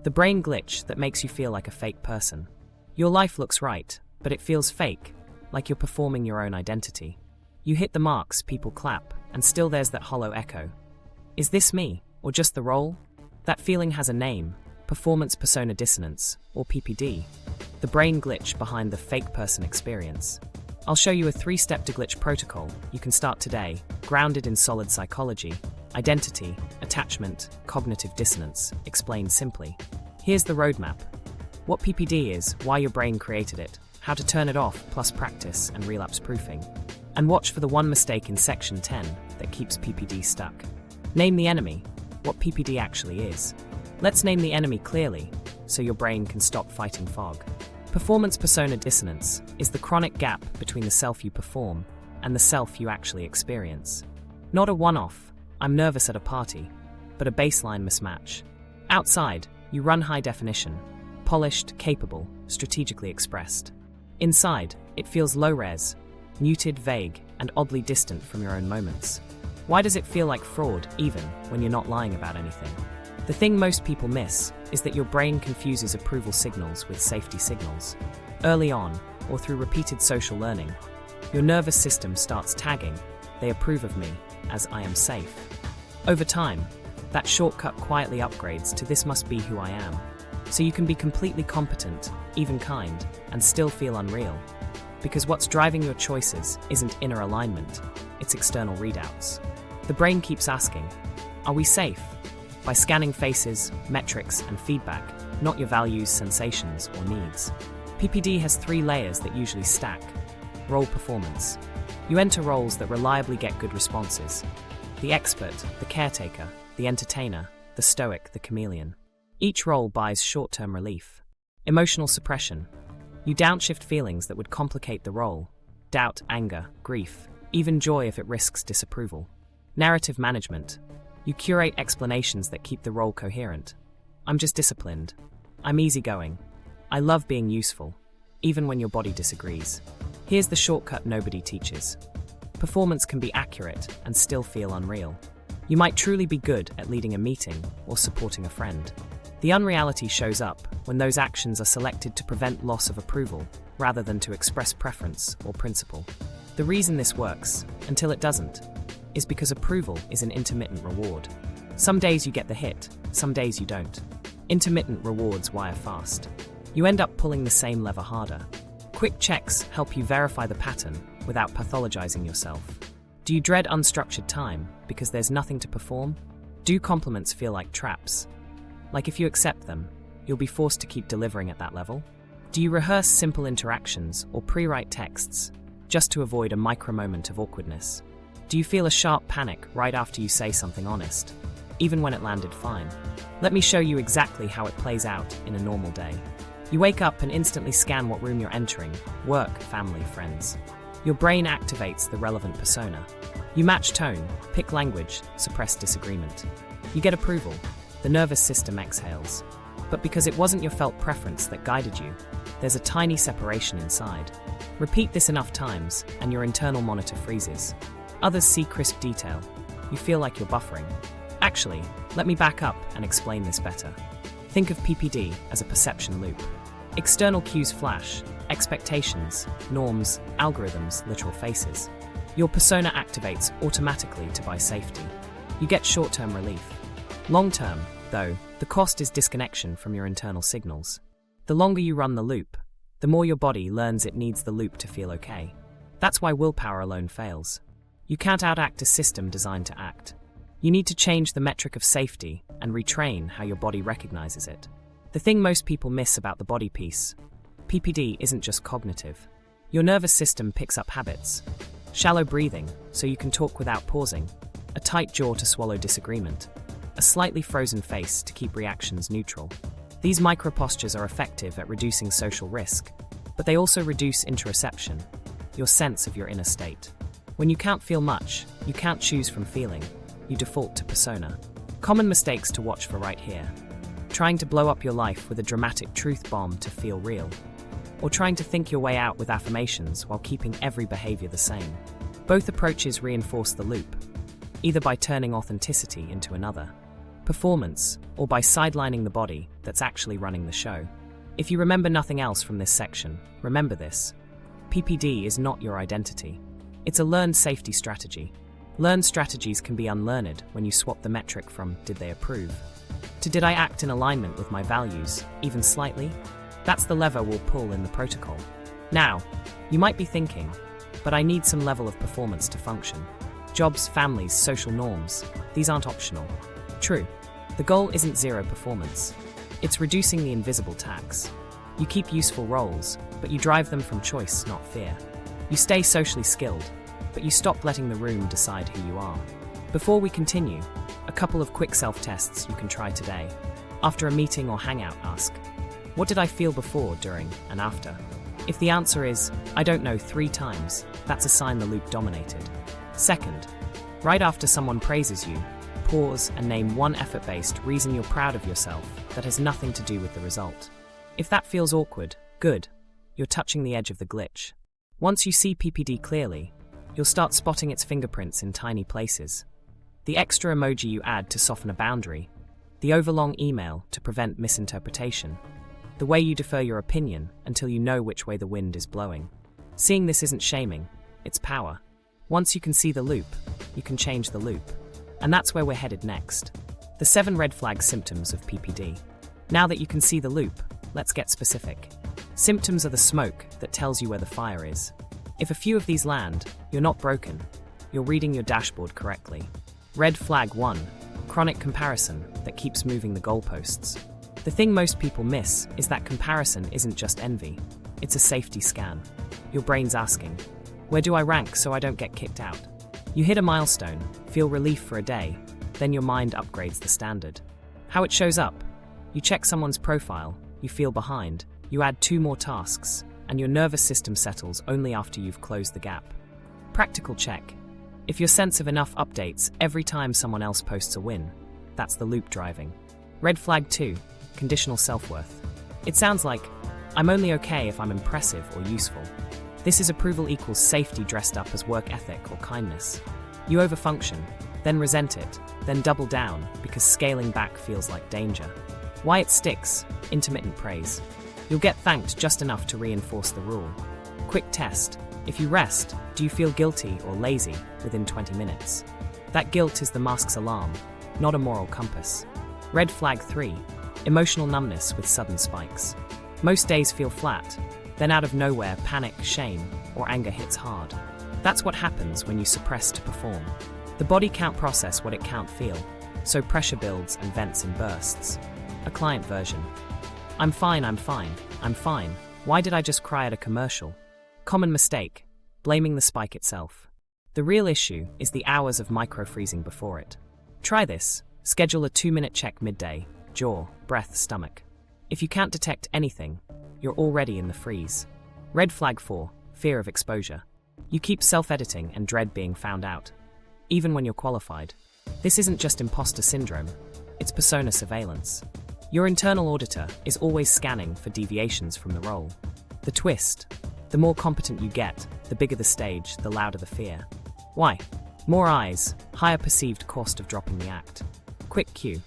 The brain glitch that makes you feel like a fake person. Your life looks right, but it feels fake, like you're performing your own identity. You hit the marks, people clap, and still there's that hollow echo. Is this me, or just the role? That feeling has a name: performance persona dissonance, or PPD, the brain glitch behind the fake person experience. I'll show you a 3-step deglitch protocol you can start today, grounded in solid psychology, identity, attachment, cognitive dissonance, explained simply. Here's the roadmap: what PPD is, why your brain created it, how to turn it off plus practice and relapse proofing. And watch for the one mistake in section 10 that keeps PPD stuck. Name the enemy, what PPD actually is. Let's name the enemy clearly, so your brain can stop fighting fog. Performance persona dissonance is the chronic gap between the self you perform and the self you actually experience. Not a one-off, I'm nervous at a party, but a baseline mismatch. Outside, you run high definition, polished, capable, strategically expressed. Inside, it feels low-res, muted, vague, and oddly distant from your own moments. Why does it feel like fraud, even when you're not lying about anything? The thing most people miss is that your brain confuses approval signals with safety signals. Early on, or through repeated social learning, your nervous system starts tagging, "They approve of me," as "I am safe." Over time, that shortcut quietly upgrades to "This must be who I am," so you can be completely competent, even kind, and still feel unreal. Because what's driving your choices isn't inner alignment, it's external readouts. The brain keeps asking, "Are we safe?" by scanning faces, metrics, and feedback, not your values, sensations, or needs. PPD has 3 layers that usually stack. Role performance. You enter roles that reliably get good responses. The expert, the caretaker, the entertainer, the stoic, the chameleon. Each role buys short-term relief. Emotional suppression. You downshift feelings that would complicate the role: doubt, anger, grief, even joy if it risks disapproval. Narrative management. You curate explanations that keep the role coherent. I'm just disciplined. I'm easygoing. I love being useful, even when your body disagrees. Here's the shortcut nobody teaches. Performance can be accurate and still feel unreal. You might truly be good at leading a meeting or supporting a friend. The unreality shows up when those actions are selected to prevent loss of approval rather than to express preference or principle. The reason this works, until it doesn't, is because approval is an intermittent reward. Some days you get the hit, some days you don't. Intermittent rewards wire fast. You end up pulling the same lever harder. Quick checks help you verify the pattern without pathologizing yourself. Do you dread unstructured time because there's nothing to perform? Do compliments feel like traps? Like if you accept them, you'll be forced to keep delivering at that level? Do you rehearse simple interactions or pre-write texts just to avoid a micro-moment of awkwardness? Do you feel a sharp panic right after you say something honest, even when it landed fine? Let me show you exactly how it plays out in a normal day. You wake up and instantly scan what room you're entering: work, family, friends. Your brain activates the relevant persona. You match tone, pick language, suppress disagreement. You get approval. The nervous system exhales. But because it wasn't your felt preference that guided you, there's a tiny separation inside. Repeat this enough times, and your internal monitor freezes. Others see crisp detail. You feel like you're buffering. Actually, let me back up and explain this better. Think of PPD as a perception loop. External cues flash: expectations, norms, algorithms, literal faces. Your persona activates automatically to buy safety. You get short-term relief. Long-term, though, the cost is disconnection from your internal signals. The longer you run the loop, the more your body learns it needs the loop to feel okay. That's why willpower alone fails. You can't outact a system designed to act. You need to change the metric of safety and retrain how your body recognizes it. The thing most people miss about the body piece: PPD isn't just cognitive. Your nervous system picks up habits. Shallow breathing, so you can talk without pausing. A tight jaw to swallow disagreement. A slightly frozen face to keep reactions neutral. These micro-postures are effective at reducing social risk, but they also reduce interoception, your sense of your inner state. When you can't feel much, you can't choose from feeling. You default to persona. Common mistakes to watch for right here: trying to blow up your life with a dramatic truth bomb to feel real, or trying to think your way out with affirmations while keeping every behavior the same. Both approaches reinforce the loop, either by turning authenticity into another. performance, or by sidelining the body that's actually running the show. If you remember nothing else from this section, remember this. PPD is not your identity. It's a learned safety strategy. Learned strategies can be unlearned when you swap the metric from "did they approve" to "did I act in alignment with my values, even slightly?" That's the lever we'll pull in the protocol. Now, you might be thinking, but I need some level of performance to function. Jobs, families, social norms, these aren't optional. True, the goal isn't zero performance. It's reducing the invisible tax. You keep useful roles, but you drive them from choice, not fear. You stay socially skilled, but you stop letting the room decide who you are. Before we continue, a couple of quick self-tests you can try today. After a meeting or hangout, ask, what did I feel before, during, and after? If the answer is, I don't know, 3 times, that's a sign the loop dominated. Second, right after someone praises you, pause and name one effort-based reason you're proud of yourself that has nothing to do with the result. If that feels awkward, good. You're touching the edge of the glitch. Once you see PPD clearly, you'll start spotting its fingerprints in tiny places. The extra emoji you add to soften a boundary, the overlong email to prevent misinterpretation, the way you defer your opinion until you know which way the wind is blowing. Seeing this isn't shaming, it's power. Once you can see the loop, you can change the loop. And that's where we're headed next. The 7 red flag symptoms of PPD. Now that you can see the loop, let's get specific. Symptoms are the smoke that tells you where the fire is. If a few of these land, you're not broken. You're reading your dashboard correctly. Red flag 1, chronic comparison that keeps moving the goalposts. The thing most people miss is that comparison isn't just envy. It's a safety scan. Your brain's asking, where do I rank so I don't get kicked out? You hit a milestone, feel relief for a day, then your mind upgrades the standard. How it shows up? You check someone's profile, you feel behind, you add 2 more tasks, and your nervous system settles only after you've closed the gap. Practical check. If your sense of enough updates every time someone else posts a win, that's the loop driving. Red flag 2, conditional self-worth. It sounds like, I'm only okay if I'm impressive or useful. This is approval equals safety dressed up as work ethic or kindness. You overfunction, then resent it, then double down because scaling back feels like danger. Why it sticks? Intermittent praise. You'll get thanked just enough to reinforce the rule. Quick test. If you rest, do you feel guilty or lazy within 20 minutes? That guilt is the mask's alarm, not a moral compass. Red flag 3. Emotional numbness with sudden spikes. Most days feel flat. Then out of nowhere, panic, shame, or anger hits hard. That's what happens when you suppress to perform. The body can't process what it can't feel, so pressure builds and vents in bursts. A client version. I'm fine, I'm fine, I'm fine. Why did I just cry at a commercial? Common mistake, blaming the spike itself. The real issue is the hours of micro-freezing before it. Try this. Schedule a 2-minute check midday, jaw, breath, stomach. If you can't detect anything, you're already in the freeze. Red flag 4, fear of exposure. You keep self-editing and dread being found out, even when you're qualified. This isn't just imposter syndrome, it's persona surveillance. Your internal auditor is always scanning for deviations from the role. The twist, the more competent you get, the bigger the stage, the louder the fear. Why? More eyes, higher perceived cost of dropping the act. Quick cue.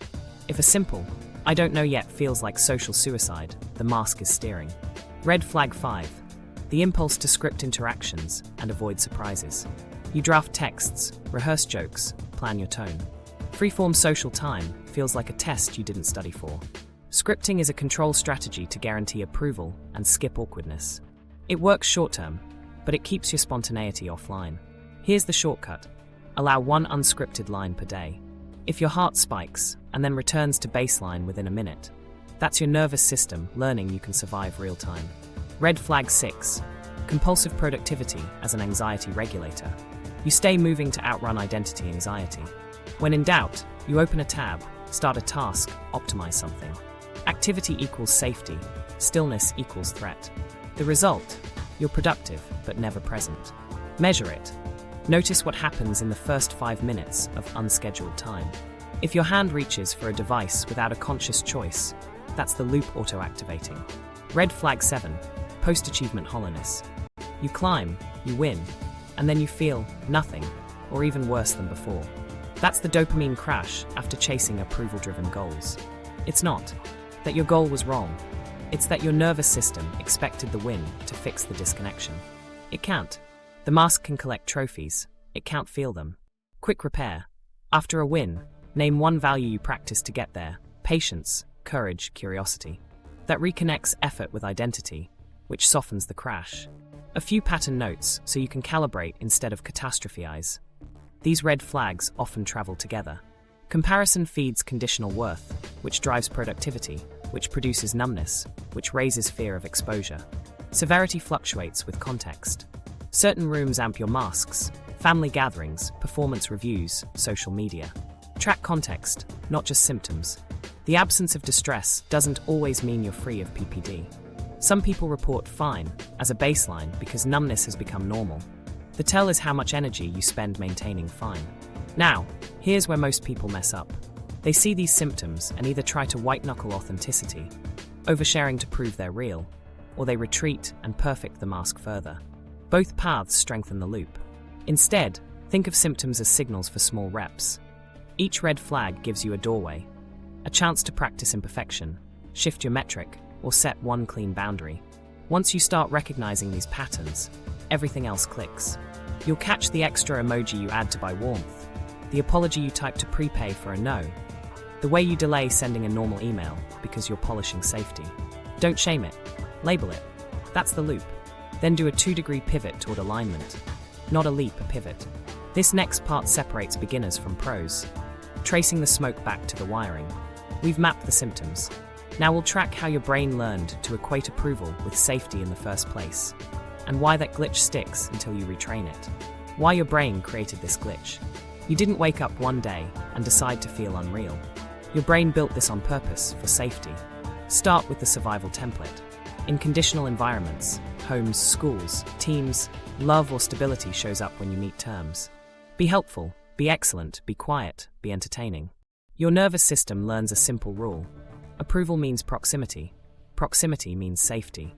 If a simple, I don't know yet feels like social suicide, the mask is steering. Red flag 5. The impulse to script interactions and avoid surprises. You draft texts, rehearse jokes, plan your tone. Freeform social time feels like a test you didn't study for. Scripting is a control strategy to guarantee approval and skip awkwardness. It works short-term, but it keeps your spontaneity offline. Here's the shortcut. Allow 1 unscripted line per day. If your heart spikes and then returns to baseline within a minute, that's your nervous system learning you can survive real time. Red flag 6. Compulsive productivity as an anxiety regulator. You stay moving to outrun identity anxiety. When in doubt, you open a tab, start a task, optimize something. Activity equals safety, stillness equals threat. The result? You're productive, but never present. Measure it. Notice what happens in the first 5 minutes of unscheduled time. If your hand reaches for a device without a conscious choice, that's the loop auto-activating. Red flag 7. Post-achievement hollowness. You climb, you win, and then you feel nothing, or even worse than before. That's the dopamine crash after chasing approval-driven goals. It's not that your goal was wrong. It's that your nervous system expected the win to fix the disconnection. It can't. The mask can collect trophies. It can't feel them. Quick repair. After a win, name one value you practice to get there. Patience, courage, curiosity. That reconnects effort with identity, which softens the crash. A few pattern notes so you can calibrate instead of catastrophize. These red flags often travel together. Comparison feeds conditional worth, which drives productivity, which produces numbness, which raises fear of exposure. Severity fluctuates with context. Certain rooms amp your masks, family gatherings, performance reviews, social media. Track context, not just symptoms. The absence of distress doesn't always mean you're free of PPD. Some people report fine as a baseline because numbness has become normal. The tell is how much energy you spend maintaining fine. Now, here's where most people mess up. They see these symptoms and either try to white-knuckle authenticity, oversharing to prove they're real, or they retreat and perfect the mask further. Both paths strengthen the loop. Instead, think of symptoms as signals for small reps. Each red flag gives you a doorway, a chance to practice imperfection, shift your metric, or set one clean boundary. Once you start recognizing these patterns, everything else clicks. You'll catch the extra emoji you add to buy warmth, the apology you type to prepay for a no, the way you delay sending a normal email because you're polishing safety. Don't shame it. Label it. That's the loop. Then do a 2-degree pivot toward alignment. Not a leap, a pivot. This next part separates beginners from pros, tracing the smoke back to the wiring. We've mapped the symptoms. Now we'll track how your brain learned to equate approval with safety in the first place, and why that glitch sticks until you retrain it. Why your brain created this glitch. You didn't wake up one day and decide to feel unreal. Your brain built this on purpose for safety. Start with the survival template. In conditional environments, homes, schools, teams, love or stability shows up when you meet terms. Be helpful, be excellent, be quiet, be entertaining. Your nervous system learns a simple rule. Approval means proximity. Proximity means safety.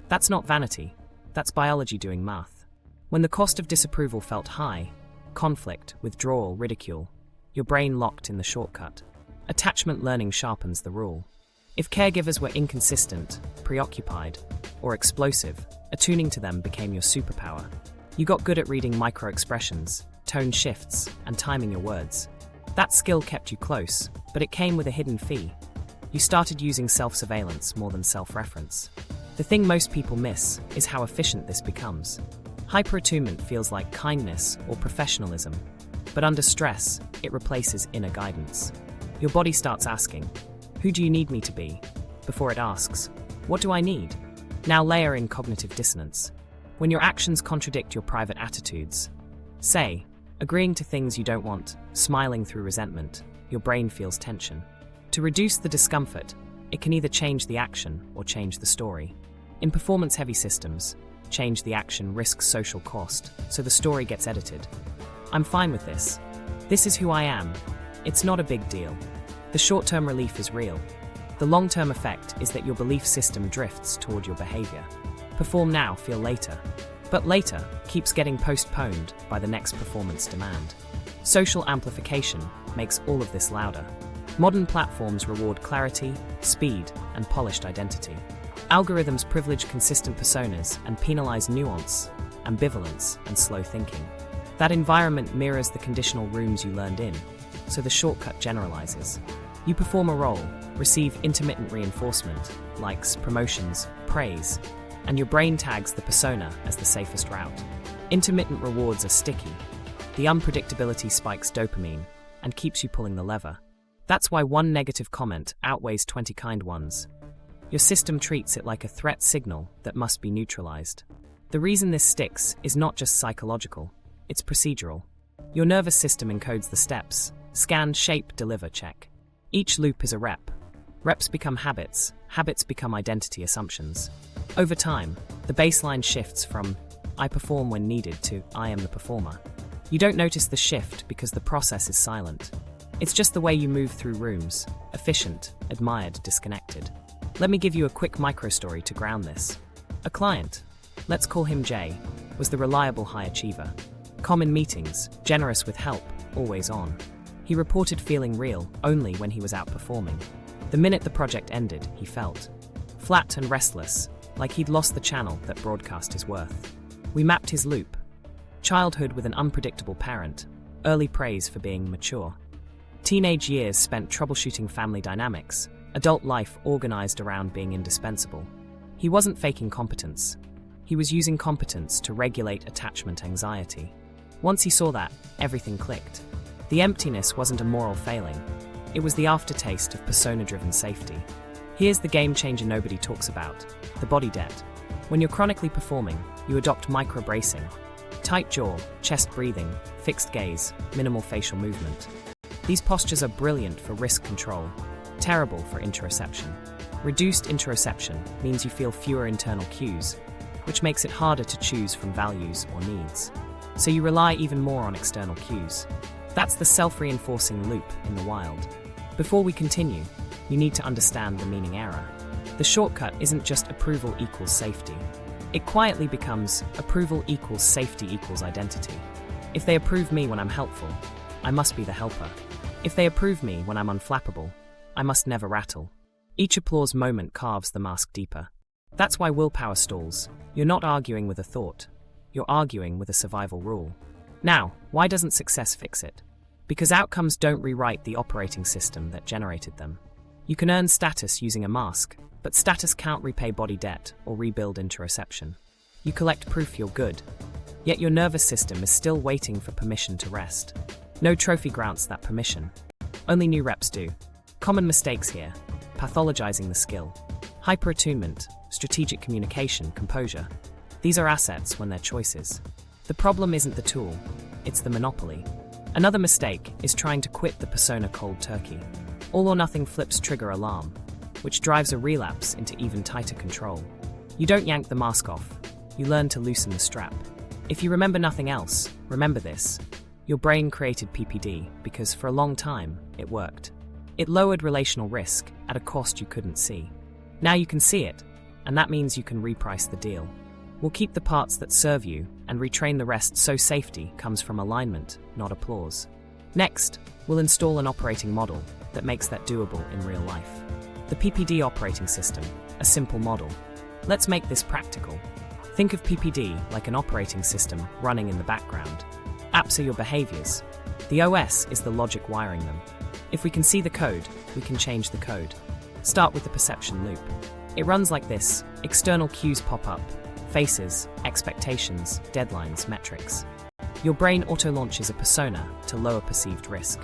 That's not vanity. That's biology doing math. When the cost of disapproval felt high, conflict, withdrawal, ridicule, your brain locked in the shortcut. Attachment learning sharpens the rule. If caregivers were inconsistent, preoccupied, or explosive, attuning to them became your superpower. You got good at reading micro-expressions, tone shifts, and timing your words. That skill kept you close, but it came with a hidden fee. You started using self-surveillance more than self-reference. The thing most people miss is how efficient this becomes. Hyper-attunement feels like kindness or professionalism, but under stress, it replaces inner guidance. Your body starts asking, "Who do you need me to be?" before it asks, "What do I need?" Now layer in cognitive dissonance. When your actions contradict your private attitudes, say, agreeing to things you don't want, smiling through resentment, your brain feels tension. To reduce the discomfort, it can either change the action or change the story. In performance-heavy systems, change the action risks social cost, so the story gets edited. I'm fine with this. This is who I am. It's not a big deal. The short-term relief is real. The long-term effect is that your belief system drifts toward your behavior. Perform now, feel later. But later keeps getting postponed by the next performance demand. Social amplification makes all of this louder. Modern platforms reward clarity, speed, and polished identity. Algorithms privilege consistent personas and penalize nuance, ambivalence, and slow thinking. That environment mirrors the conditional rooms you learned in, so the shortcut generalizes. You perform a role, receive intermittent reinforcement, likes, promotions, praise, and your brain tags the persona as the safest route. Intermittent rewards are sticky. The unpredictability spikes dopamine and keeps you pulling the lever. That's why one negative comment outweighs 20 kind ones. Your system treats it like a threat signal that must be neutralized. The reason this sticks is not just psychological, it's procedural. Your nervous system encodes the steps: scan, shape, deliver, check. Each loop is a rep. Reps become habits, habits become identity assumptions. Over time, the baseline shifts from "I perform when needed" to "I am the performer." You don't notice the shift because the process is silent. It's just the way you move through rooms, efficient, admired, disconnected. Let me give you a quick micro-story to ground this. A client, let's call him Jay, was the reliable high achiever. Calm in meetings, generous with help, always on. He He reported feeling real only when he was outperforming. The minute the project ended, he felt flat and restless, like he'd lost the channel that broadcast his worth. We mapped his loop. Childhood with an unpredictable parent, early praise for being mature. Teenage years spent troubleshooting family dynamics, adult life organized around being indispensable. He wasn't faking competence. He was using competence to regulate attachment anxiety. Once he saw that, everything clicked. The emptiness wasn't a moral failing. It was the aftertaste of persona-driven safety. Here's the game changer nobody talks about: the body debt. When you're chronically performing, you adopt micro-bracing. Tight jaw, chest breathing, fixed gaze, minimal facial movement. These postures are brilliant for risk control, terrible for interoception. Reduced interoception means you feel fewer internal cues, which makes it harder to choose from values or needs. So you rely even more on external cues. That's the self-reinforcing loop in the wild. Before we continue, you need to understand the meaning error. The shortcut isn't just approval equals safety. It quietly becomes approval equals safety equals identity. If they approve me when I'm helpful, I must be the helper. If they approve me when I'm unflappable, I must never rattle. Each applause moment carves the mask deeper. That's why willpower stalls. You're not arguing with a thought. You're arguing with a survival rule. Now, why doesn't success fix it? Because outcomes don't rewrite the operating system that generated them. You can earn status using a mask, but status can't repay body debt or rebuild interoception. You collect proof you're good, yet your nervous system is still waiting for permission to rest. No trophy grants that permission. Only new reps do. Common mistakes here: pathologizing the skill, hyperattunement, strategic communication, composure. These are assets when they're choices. The problem isn't the tool, it's the monopoly. Another mistake is trying to quit the persona cold turkey. All or nothing flips trigger alarm, which drives a relapse into even tighter control. You don't yank the mask off, you learn to loosen the strap. If you remember nothing else, remember this: your brain created PPD because for a long time it worked. It lowered relational risk at a cost you couldn't see. Now you can see it, and that means you can reprice the deal. We'll keep the parts that serve you and retrain the rest, so safety comes from alignment, not applause. Next, we'll install an operating model that makes that doable in real life. The PPD Operating System, a simple model. Let's make this practical. Think of PPD like an operating system running in the background. Apps are your behaviors. The OS is the logic wiring them. If we can see the code, we can change the code. Start with the perception loop. It runs like this: external cues pop up, faces, expectations, deadlines, metrics. Your brain auto-launches a persona to lower perceived risk.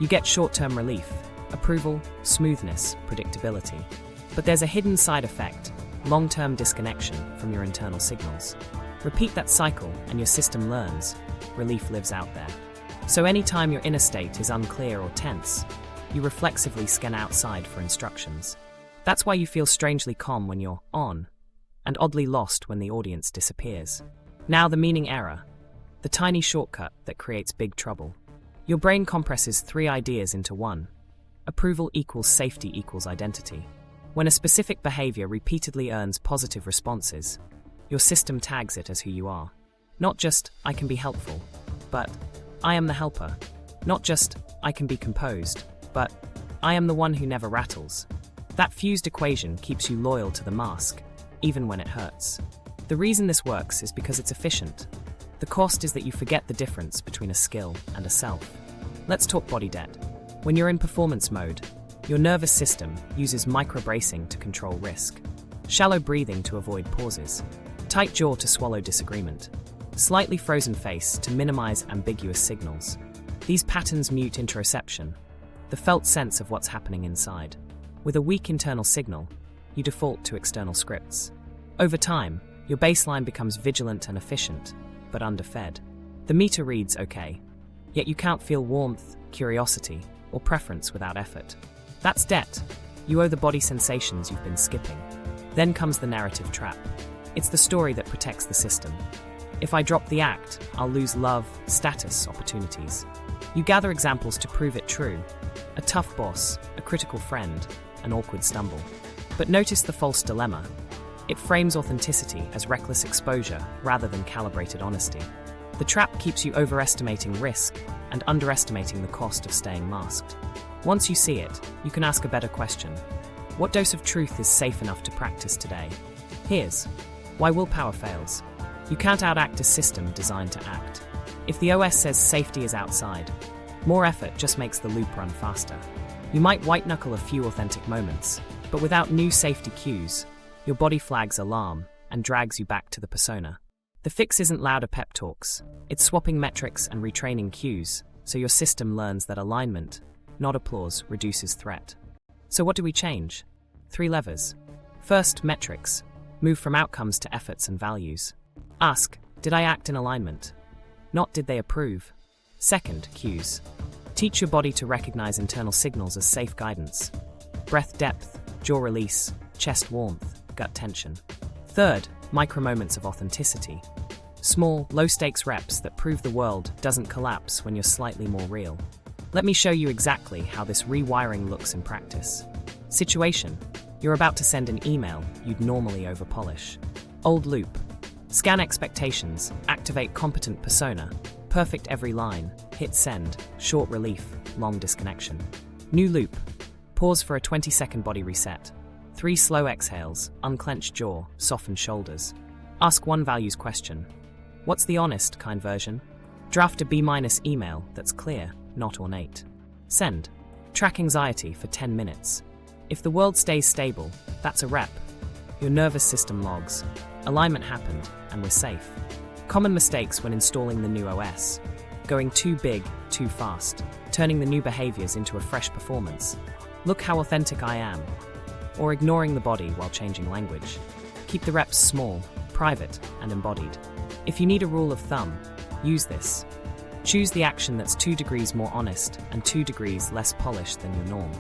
You get short-term relief, approval, smoothness, predictability. But there's a hidden side effect: long-term disconnection from your internal signals. Repeat that cycle and your system learns. Relief lives out there. So anytime your inner state is unclear or tense, you reflexively scan outside for instructions. That's why you feel strangely calm when you're on, and oddly lost when the audience disappears. Now the meaning error, the tiny shortcut that creates big trouble. Your brain compresses three ideas into one. Approval equals safety equals identity. When a specific behavior repeatedly earns positive responses, your system tags it as who you are. Not just, I can be helpful, but I am the helper. Not just, I can be composed, but I am the one who never rattles. That fused equation keeps you loyal to the mask, even when it hurts. The reason this works is because it's efficient. The cost is that you forget the difference between a skill and a self. Let's talk body debt. When you're in performance mode, your nervous system uses micro-bracing to control risk, shallow breathing to avoid pauses, tight jaw to swallow disagreement, slightly frozen face to minimize ambiguous signals. These patterns mute interoception, the felt sense of what's happening inside. With a weak internal signal, you default to external scripts. Over time, your baseline becomes vigilant and efficient, but underfed. The meter reads okay, yet you can't feel warmth, curiosity, or preference without effort. That's debt. You owe the body sensations you've been skipping. Then comes the narrative trap. It's the story that protects the system. If I drop the act, I'll lose love, status, opportunities. You gather examples to prove it true. A tough boss, a critical friend, an awkward stumble. But notice the false dilemma. It frames authenticity as reckless exposure rather than calibrated honesty. The trap keeps you overestimating risk, and underestimating the cost of staying masked. Once you see it, you can ask a better question. What dose of truth is safe enough to practice today? Here's why willpower fails. You can't outact a system designed to act. If the OS says safety is outside, more effort just makes the loop run faster. You might white-knuckle a few authentic moments, but without new safety cues, your body flags alarm and drags you back to the persona. The fix isn't louder pep talks, it's swapping metrics and retraining cues so your system learns that alignment, not applause, reduces threat. So what do we change? 3 levers. First, metrics. Move from outcomes to efforts and values. Ask, did I act in alignment? Not did they approve? Second, cues. Teach your body to recognize internal signals as safe guidance. Breath depth, jaw release, chest warmth, gut tension. Third, micro moments of authenticity. Small, low-stakes reps that prove the world doesn't collapse when you're slightly more real. Let me show you exactly how this rewiring looks in practice. Situation. You're about to send an email you'd normally over-polish. Old loop. Scan expectations, activate competent persona, perfect every line, hit send, short relief, long disconnection. New loop. Pause for a 20-second body reset. 3 slow exhales, unclench jaw, soften shoulders. Ask one values question. What's the honest, kind version? Draft a B- email that's clear, not ornate. Send. Track anxiety for 10 minutes. If the world stays stable, that's a rep. Your nervous system logs. Alignment happened, and we're safe. Common mistakes when installing the new OS. Going too big, too fast. Turning the new behaviors into a fresh performance. Look how authentic I am. Or ignoring the body while changing language. Keep the reps small, private, and embodied. If you need a rule of thumb, use this. Choose the action that's 2 degrees more honest and 2 degrees less polished than your norm.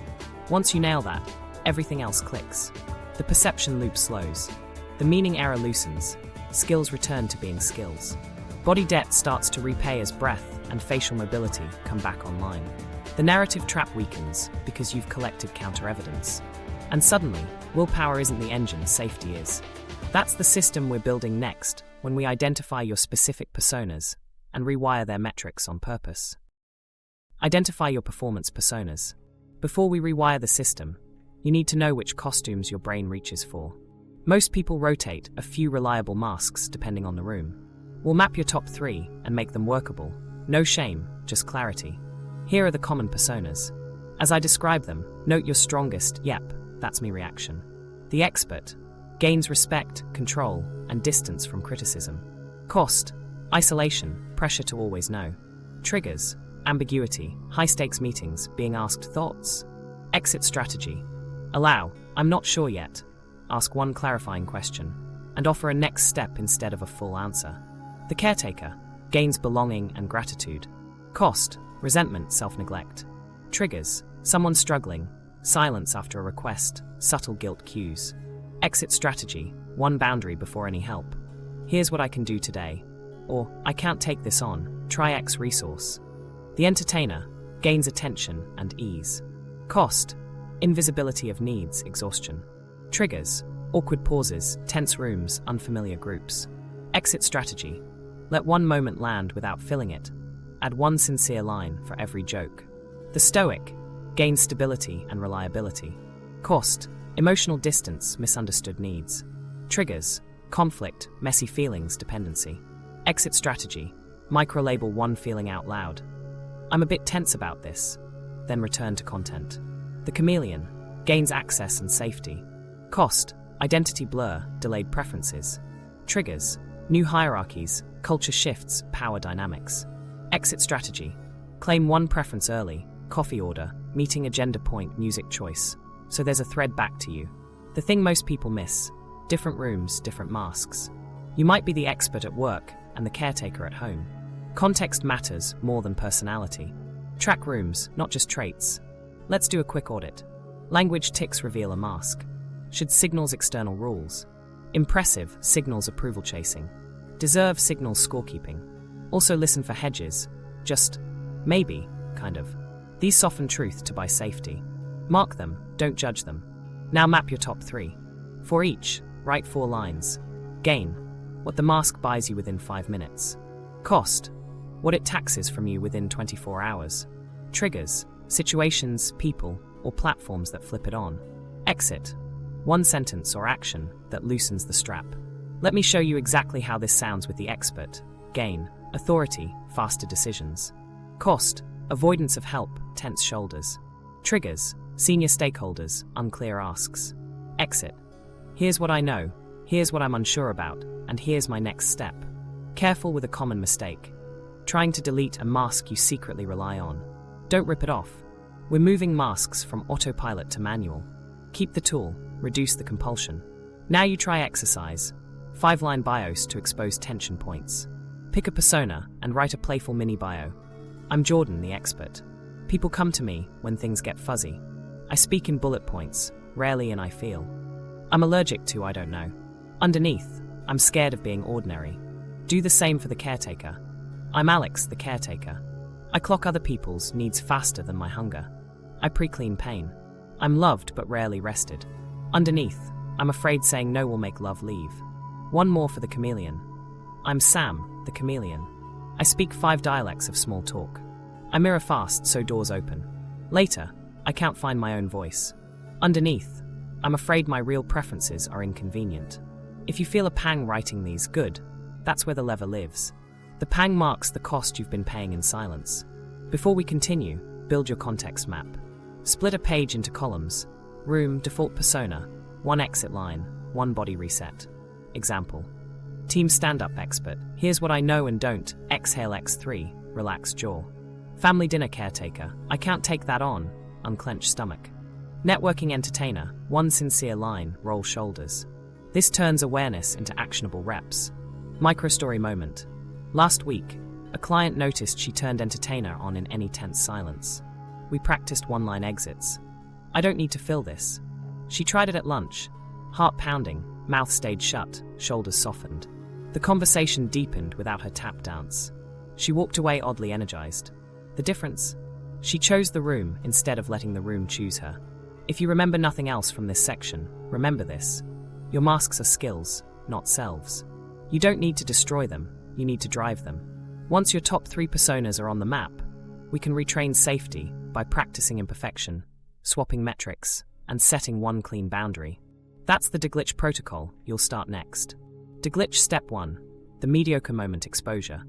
Once you nail that, everything else clicks. The perception loop slows. The meaning error loosens. Skills return to being skills. Body debt starts to repay as breath and facial mobility come back online. The narrative trap weakens because you've collected counter-evidence. And suddenly, willpower isn't the engine, safety is. That's the system we're building next when we identify your specific personas and rewire their metrics on purpose. Identify your performance personas. Before we rewire the system, you need to know which costumes your brain reaches for. Most people rotate a few reliable masks depending on the room. We'll map your top 3 and make them workable. No shame, just clarity. Here are the common personas. As I describe them, note your strongest, yep, that's me reaction. The expert gains respect, control, and distance from criticism. Cost, isolation, pressure to always know. Triggers, ambiguity, high-stakes meetings, being asked thoughts. Exit strategy, allow, I'm not sure yet. Ask one clarifying question, and offer a next step instead of a full answer. The caretaker gains belonging and gratitude. Cost, resentment, self-neglect. Triggers, someone struggling, silence after a request, subtle guilt cues. Exit strategy, one boundary before any help. Here's what I can do today. Or, I can't take this on, try X resource. The entertainer gains attention and ease. Cost, invisibility of needs, exhaustion. Triggers, awkward pauses, tense rooms, unfamiliar groups. Exit strategy, let one moment land without filling it. Add one sincere line for every joke. The Stoic gains stability and reliability. Cost, emotional distance, misunderstood needs. Triggers, conflict, messy feelings, dependency. Exit strategy, micro-label one feeling out loud. I'm a bit tense about this. Then return to content. The Chameleon gains access and safety. Cost, identity blur, delayed preferences. Triggers, new hierarchies, culture shifts, power dynamics. Exit strategy, claim one preference early, coffee order, meeting agenda point, music choice. So there's a thread back to you. The thing most people miss, different rooms, different masks. You might be the expert at work and the caretaker at home. Context matters more than personality. Track rooms, not just traits. Let's do a quick audit. Language ticks reveal a mask. Should signals external rules. Impressive signals approval chasing. Deserve signals scorekeeping. Also listen for hedges. Just maybe, kind of. These soften truth to buy safety. Mark them, don't judge them. Now map your top 3. For each, write 4 lines. Gain, what the mask buys you within 5 minutes. Cost, what it taxes from you within 24 hours. Triggers, situations, people, or platforms that flip it on. Exit, one sentence or action that loosens the strap. Let me show you exactly how this sounds with the expert. Gain, authority, faster decisions. Cost, avoidance of help, tense shoulders. Triggers, senior stakeholders, unclear asks. Exit, here's what I know, here's what I'm unsure about, and here's my next step. Careful with a common mistake. Trying to delete a mask you secretly rely on. Don't rip it off. We're moving masks from autopilot to manual. Keep the tool, reduce the compulsion. Now you try exercise. 5-line bios to expose tension points. Pick a persona and write a playful mini bio. I'm Jordan, the expert. People come to me when things get fuzzy. I speak in bullet points, rarely in I feel. I'm allergic to I don't know. Underneath, I'm scared of being ordinary. Do the same for the caretaker. I'm Alex, the caretaker. I clock other people's needs faster than my hunger. I pre-clean pain. I'm loved but rarely rested. Underneath, I'm afraid saying no will make love leave. One more for the chameleon. I'm Sam, the chameleon. I speak 5 dialects of small talk. I mirror fast so doors open. Later, I can't find my own voice. Underneath, I'm afraid my real preferences are inconvenient. If you feel a pang writing these, good. That's where the lever lives. The pang marks the cost you've been paying in silence. Before we continue, build your context map. Split a page into columns. Room, default persona, 1 exit line, 1 body reset. Example. Team stand-up expert, here's what I know and don't, exhale X3, relax jaw. Family dinner caretaker, I can't take that on, unclench stomach. Networking entertainer, 1 sincere line, roll shoulders. This turns awareness into actionable reps. Microstory moment. Last week, a client noticed she turned entertainer on in any tense silence. We practiced 1-line exits. I don't need to fill this. She tried it at lunch. Heart pounding, mouth stayed shut, shoulders softened. The conversation deepened without her tap dance. She walked away oddly energized. The difference? She chose the room instead of letting the room choose her. If you remember nothing else from this section, remember this. Your masks are skills, not selves. You don't need to destroy them, you need to drive them. Once your top 3 personas are on the map, we can retrain safety by practicing imperfection, swapping metrics, and setting 1 clean boundary. That's the deglitch protocol you'll start next. Deglitch step 1, the mediocre moment exposure.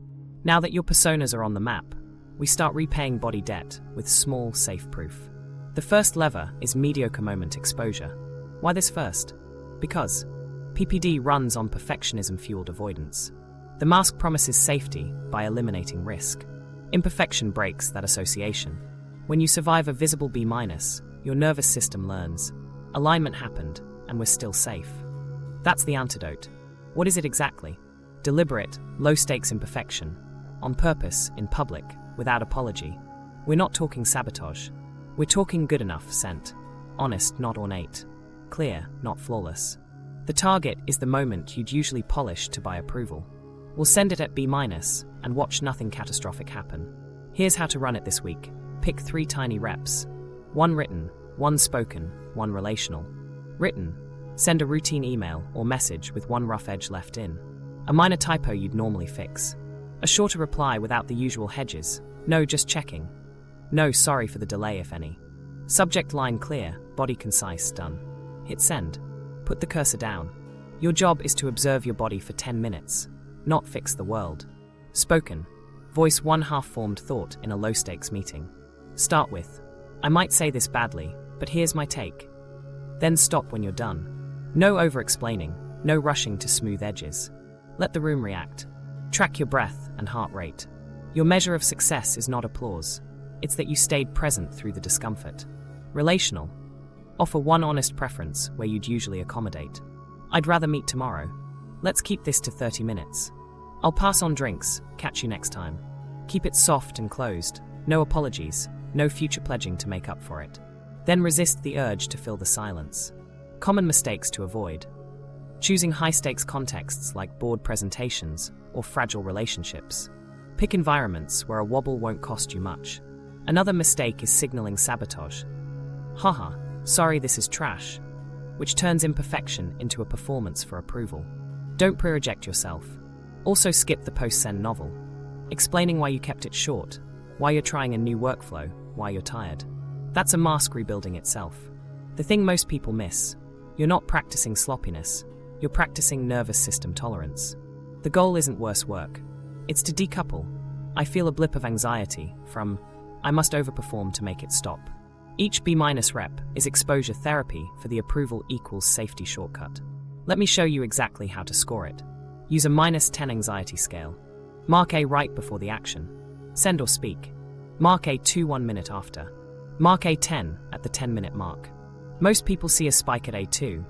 Now that your personas are on the map, we start repaying body debt with small, safe proof. The first lever is mediocre moment exposure. Why this first? Because PPD runs on perfectionism-fueled avoidance. The mask promises safety by eliminating risk. Imperfection breaks that association. When you survive a visible B-, your nervous system learns. Alignment happened, and we're still safe. That's the antidote. What is it exactly? Deliberate, low-stakes imperfection. On purpose, in public, without apology. We're not talking sabotage. We're talking good enough scent. Honest, not ornate. Clear, not flawless. The target is the moment you'd usually polish to buy approval. We'll send it at B- and watch nothing catastrophic happen. Here's how to run it this week. Pick 3 tiny reps. 1 written, 1 spoken, 1 relational. Written, send a routine email or message with 1 rough edge left in. A minor typo you'd normally fix. A shorter reply without the usual hedges. No, just checking. No, sorry for the delay if any. Subject line clear, body concise, done. Hit send. Put the cursor down. Your job is to observe your body for 10 minutes, not fix the world. Spoken. Voice 1 half-formed thought in a low-stakes meeting. Start with, I might say this badly, but here's my take. Then stop when you're done. No over-explaining, no rushing to smooth edges. Let the room react. Track your breath and heart rate. Your measure of success is not applause. It's that you stayed present through the discomfort. Relational. Offer 1 honest preference where you'd usually accommodate. I'd rather meet tomorrow. Let's keep this to 30 minutes. I'll pass on drinks, catch you next time. Keep it soft and closed. No apologies, no future pledging to make up for it. Then resist the urge to fill the silence. Common mistakes to avoid. Choosing high-stakes contexts like board presentations or fragile relationships. Pick environments where a wobble won't cost you much. Another mistake is signaling sabotage. Haha, sorry this is trash, which turns imperfection into a performance for approval. Don't pre-reject yourself. Also skip the post-send novel. explaining why you kept it short, why you're trying a new workflow, why you're tired. That's a mask rebuilding itself. The thing most people miss: you're not practicing sloppiness, you're practicing nervous system tolerance. The goal isn't worse work. It's to decouple "I feel a blip of anxiety" from "I must overperform to make it stop." Each B- rep is exposure therapy for the approval equals safety shortcut. Let me show you exactly how to score it. Use a -10 anxiety scale. Mark A right before the action. Send or speak. Mark A2 1 minute after. Mark A10 at the 10-minute mark. Most people see a spike at A2,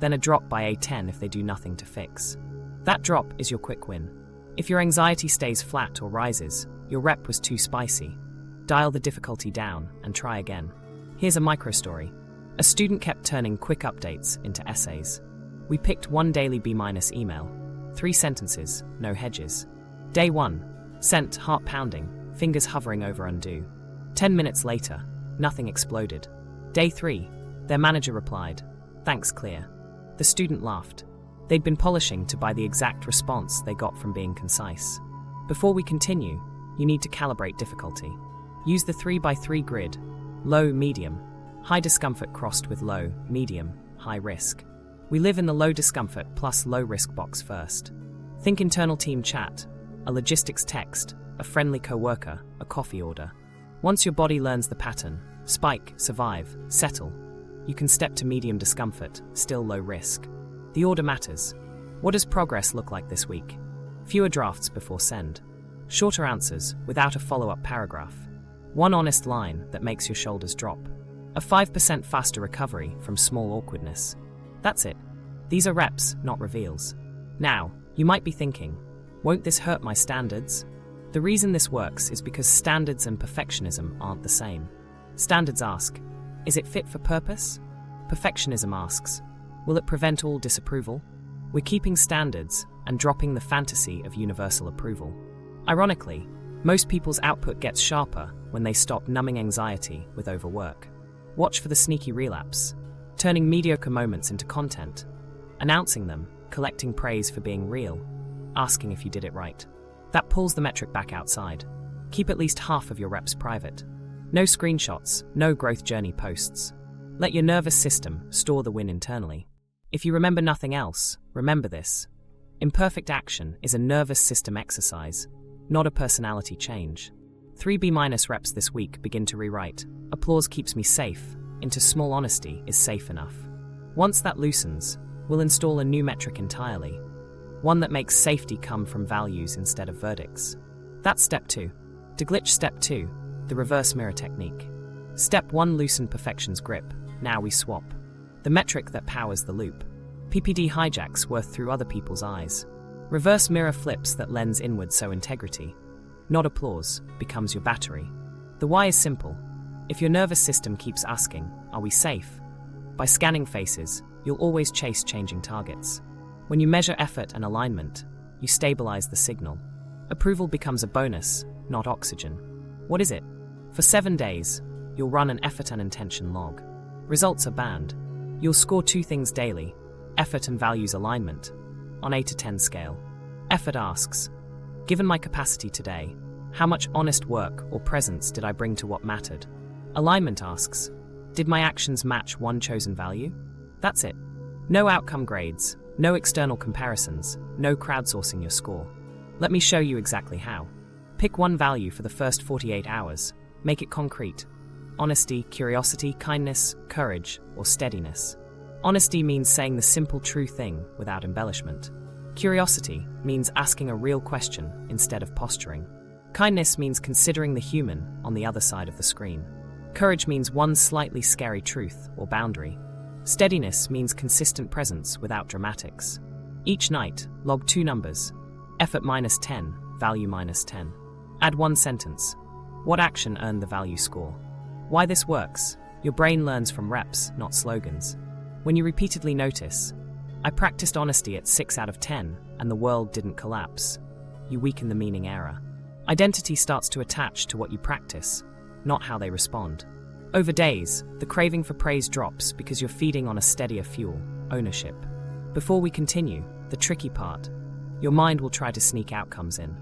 then a drop by A10 if they do nothing to fix. That drop is your quick win. If your anxiety stays flat or rises, your rep was too spicy. Dial the difficulty down and try again. Here's a micro story. A student kept turning quick updates into essays. We picked one daily B- email, 3 sentences, no hedges. Day 1, sent, heart pounding, fingers hovering over undo. 10 minutes later, nothing exploded. Day 3, their manager replied, "Thanks, clear." The student laughed. They'd been polishing to buy the exact response they got from being concise. Before we continue, you need to calibrate difficulty. Use the 3x3 grid: low, medium, high discomfort crossed with low, medium, high risk. We live in the low discomfort plus low risk box first. Think internal team chat, a logistics text, a friendly coworker, a coffee order. Once your body learns the pattern, spike, survive, settle, you can step to medium discomfort, still low risk. The order matters. What does progress look like this week? Fewer drafts before send. Shorter answers without a follow-up paragraph. One honest line that makes your shoulders drop. A 5% faster recovery from small awkwardness. That's it. These are reps, not reveals. Now, you might be thinking, won't this hurt my standards? The reason this works is because standards and perfectionism aren't the same. Standards ask, is it fit for purpose? Perfectionism asks, will it prevent all disapproval? We're keeping standards and dropping the fantasy of universal approval. Ironically, most people's output gets sharper when they stop numbing anxiety with overwork. Watch for the sneaky relapse, turning mediocre moments into content, announcing them, collecting praise for being real, asking if you did it right. That pulls the metric back outside. Keep at least half of your reps private. No screenshots, no growth journey posts. Let your nervous system store the win internally. If you remember nothing else, remember this. Imperfect action is a nervous system exercise, not a personality change. 3 B- reps this week begin to rewrite "applause keeps me safe" into "small honesty is safe enough." Once that loosens, we'll install a new metric entirely, one that makes safety come from values instead of verdicts. That's step 2. To glitch step 2, the reverse mirror technique. Step 1, loosen perfection's grip. Now we swap. The metric that powers the loop. PPD hijacks worth through other people's eyes. Reverse mirror flips that lens inward so integrity, not applause, becomes your battery. The why is simple. If your nervous system keeps asking, are we safe? By scanning faces, you'll always chase changing targets. When you measure effort and alignment, you stabilize the signal. Approval becomes a bonus, not oxygen. What is it? For 7 days, you'll run an effort and intention log. Results are banned. You'll score 2 things daily: effort and values alignment, on 8 to 10 scale. Effort asks, given my capacity today, how much honest work or presence did I bring to what mattered? Alignment asks, did my actions match one chosen value? That's it. No outcome grades, no external comparisons, no crowdsourcing your score. Let me show you exactly how. Pick one value for the first 48 hours. Make it concrete. Honesty, curiosity, kindness, courage, or steadiness. Honesty means saying the simple true thing without embellishment. Curiosity means asking a real question instead of posturing. Kindness means considering the human on the other side of the screen. Courage means one slightly scary truth or boundary. Steadiness means consistent presence without dramatics. Each night, log 2 numbers. Effort -10, value -10. Add 1 sentence. What action earned the value score? Why this works? Your brain learns from reps, not slogans. When you repeatedly notice, I practiced honesty at 6 out of 10, and the world didn't collapse, you weaken the meaning error. Identity starts to attach to what you practice, not how they respond. Over days, the craving for praise drops because you're feeding on a steadier fuel, ownership. Before we continue, the tricky part. Your mind will try to sneak outcomes in.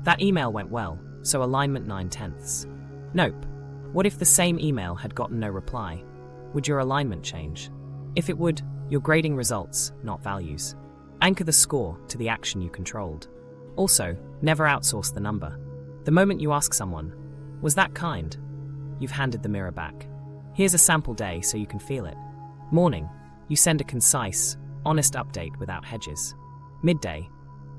That email went well, so alignment 9/10. Nope. What if the same email had gotten no reply? Would your alignment change? If it would, you're grading results, not values. Anchor the score to the action you controlled. Also, never outsource the number. The moment you ask someone, "Was that kind?" you've handed the mirror back. Here's a sample day so you can feel it. Morning, you send a concise, honest update without hedges. Midday,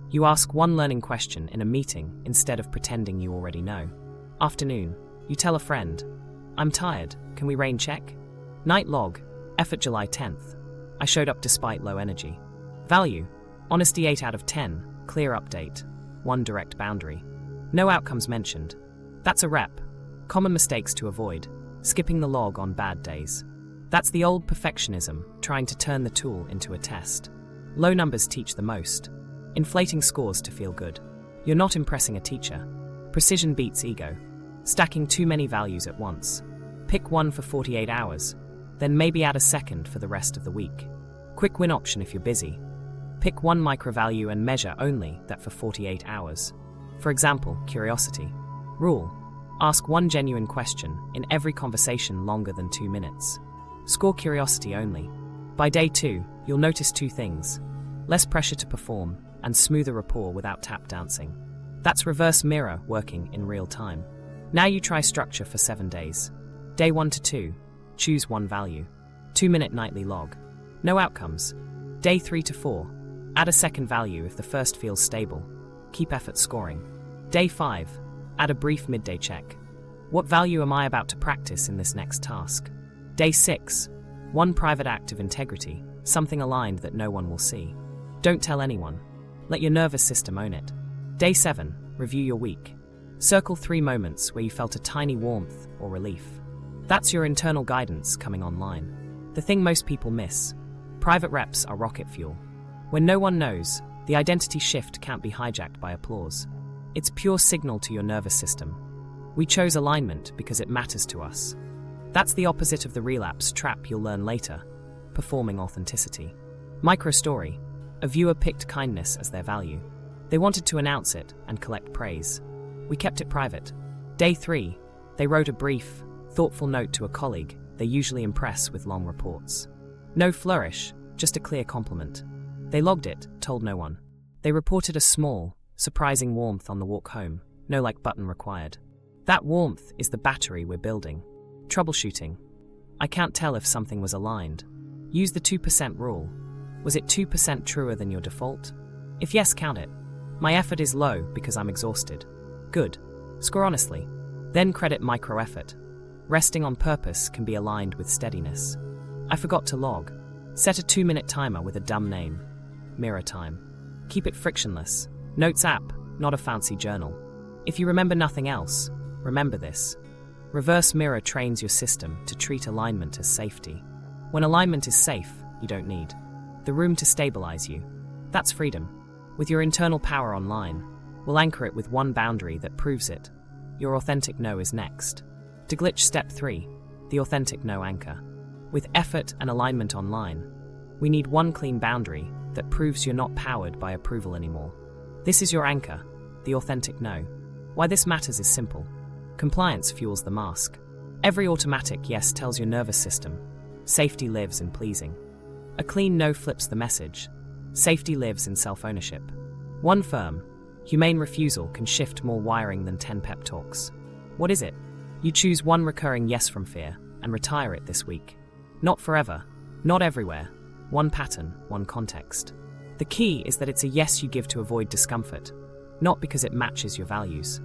you ask one learning question in a meeting instead of pretending you already know. Afternoon, you tell a friend, "I'm tired, can we rain check?" Night log, effort July 10th. I showed up despite low energy. Value, honesty 8 out of 10, clear update, 1 direct boundary. No outcomes mentioned. That's a rep. Common mistakes to avoid, skipping the log on bad days. That's the old perfectionism, trying to turn the tool into a test. Low numbers teach the most. Inflating scores to feel good. You're not impressing a teacher. Precision beats ego. Stacking too many values at once. Pick one for 48 hours, then maybe add a second for the rest of the week. Quick win option if you're busy. Pick one micro value and measure only that for 48 hours. For example, curiosity. Rule: ask one genuine question in every conversation longer than 2 minutes. Score curiosity only. By day 2, you'll notice 2 things: less pressure to perform and smoother rapport without tap dancing. That's reverse mirror working in real time. Now you try structure for 7 days. Day 1 to 2, choose one value. 2-minute nightly log. No outcomes. Day 3 to 4, add a second value if the first feels stable. Keep effort scoring. Day 5, add a brief midday check. What value am I about to practice in this next task? Day 6, one private act of integrity, something aligned that no one will see. Don't tell anyone. Let your nervous system own it. Day 7, review your week. Circle 3 moments where you felt a tiny warmth or relief. That's your internal guidance coming online. The thing most people miss: private reps are rocket fuel. When no one knows, the identity shift can't be hijacked by applause. It's pure signal to your nervous system. We chose alignment because it matters to us. That's the opposite of the relapse trap you'll learn later: performing authenticity. Micro story: a viewer picked kindness as their value. They wanted to announce it and collect praise. We kept it private. Day 3, they wrote a brief, thoughtful note to a colleague they usually impress with long reports. No flourish, just a clear compliment. They logged it, told no one. They reported a small, surprising warmth on the walk home, no like button required. That warmth is the battery we're building. Troubleshooting: I can't tell if something was aligned. Use the 2% rule. Was it 2% truer than your default? If yes, count it. My effort is low because I'm exhausted. Good. Score honestly. Then credit micro effort. Resting on purpose can be aligned with steadiness. I forgot to log. Set a 2-minute timer with a dumb name. Mirror time. Keep it frictionless. Notes app, not a fancy journal. If you remember nothing else, remember this. Reverse mirror trains your system to treat alignment as safety. When alignment is safe, you don't need the room to stabilize you. That's freedom. With your internal power online, we'll anchor it with one boundary that proves it. Your authentic no is next. To glitch step 3, the authentic no anchor. With effort and alignment online, we need one clean boundary that proves you're not powered by approval anymore. This is your anchor, the authentic no. Why this matters is simple. Compliance fuels the mask. Every automatic yes tells your nervous system, safety lives in pleasing. A clean no flips the message. Safety lives in self-ownership. One firm, humane refusal can shift more wiring than 10 pep talks. What is it? You choose one recurring yes from fear and retire it this week. Not forever, not everywhere. One pattern, one context. The key is that it's a yes you give to avoid discomfort, not because it matches your values.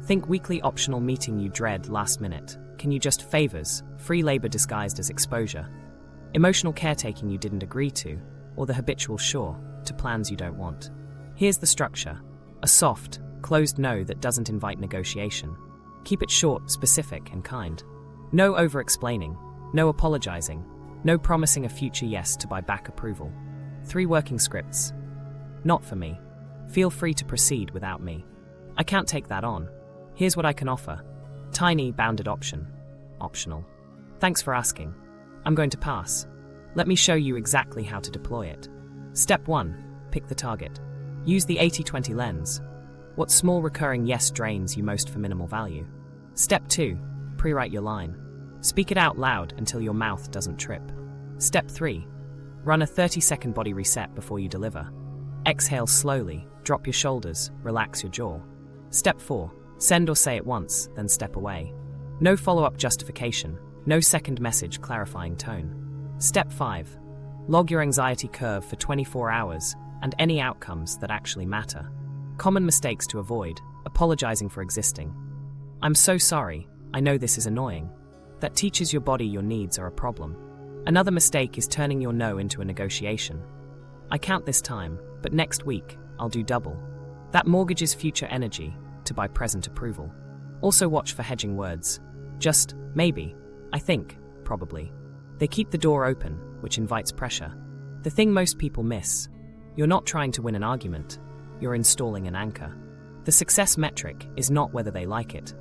Think weekly optional meeting you dread last minute. Can you just favors, free labor disguised as exposure? Emotional caretaking you didn't agree to, or the habitual sure to plans you don't want. Here's the structure: a soft, closed no that doesn't invite negotiation. Keep it short, specific, and kind. No over-explaining, no apologizing, no promising a future yes to buy back approval. 3 working scripts. Not for me. Feel free to proceed without me. I can't take that on. Here's what I can offer. Tiny, bounded option. Optional. Thanks for asking. I'm going to pass. Let me show you exactly how to deploy it. Step 1. Pick the target. Use the 80-20 lens. What small recurring yes drains you most for minimal value? Step 2. Pre-write your line. Speak it out loud until your mouth doesn't trip. Step 3. Run a 30-second body reset before you deliver. Exhale slowly, drop your shoulders, relax your jaw. Step 4. Send or say it once, then step away. No follow-up justification, no second message clarifying tone. Step 5. Log your anxiety curve for 24 hours and any outcomes that actually matter. Common mistakes to avoid: apologizing for existing. I'm so sorry, I know this is annoying. That teaches your body your needs are a problem. Another mistake is turning your no into a negotiation. I can't this time, but next week, I'll do double. That mortgages future energy to buy present approval. Also watch for hedging words. Just, maybe, I think, probably. They keep the door open, which invites pressure. The thing most people miss: you're not trying to win an argument, you're installing an anchor. The success metric is not whether they like it.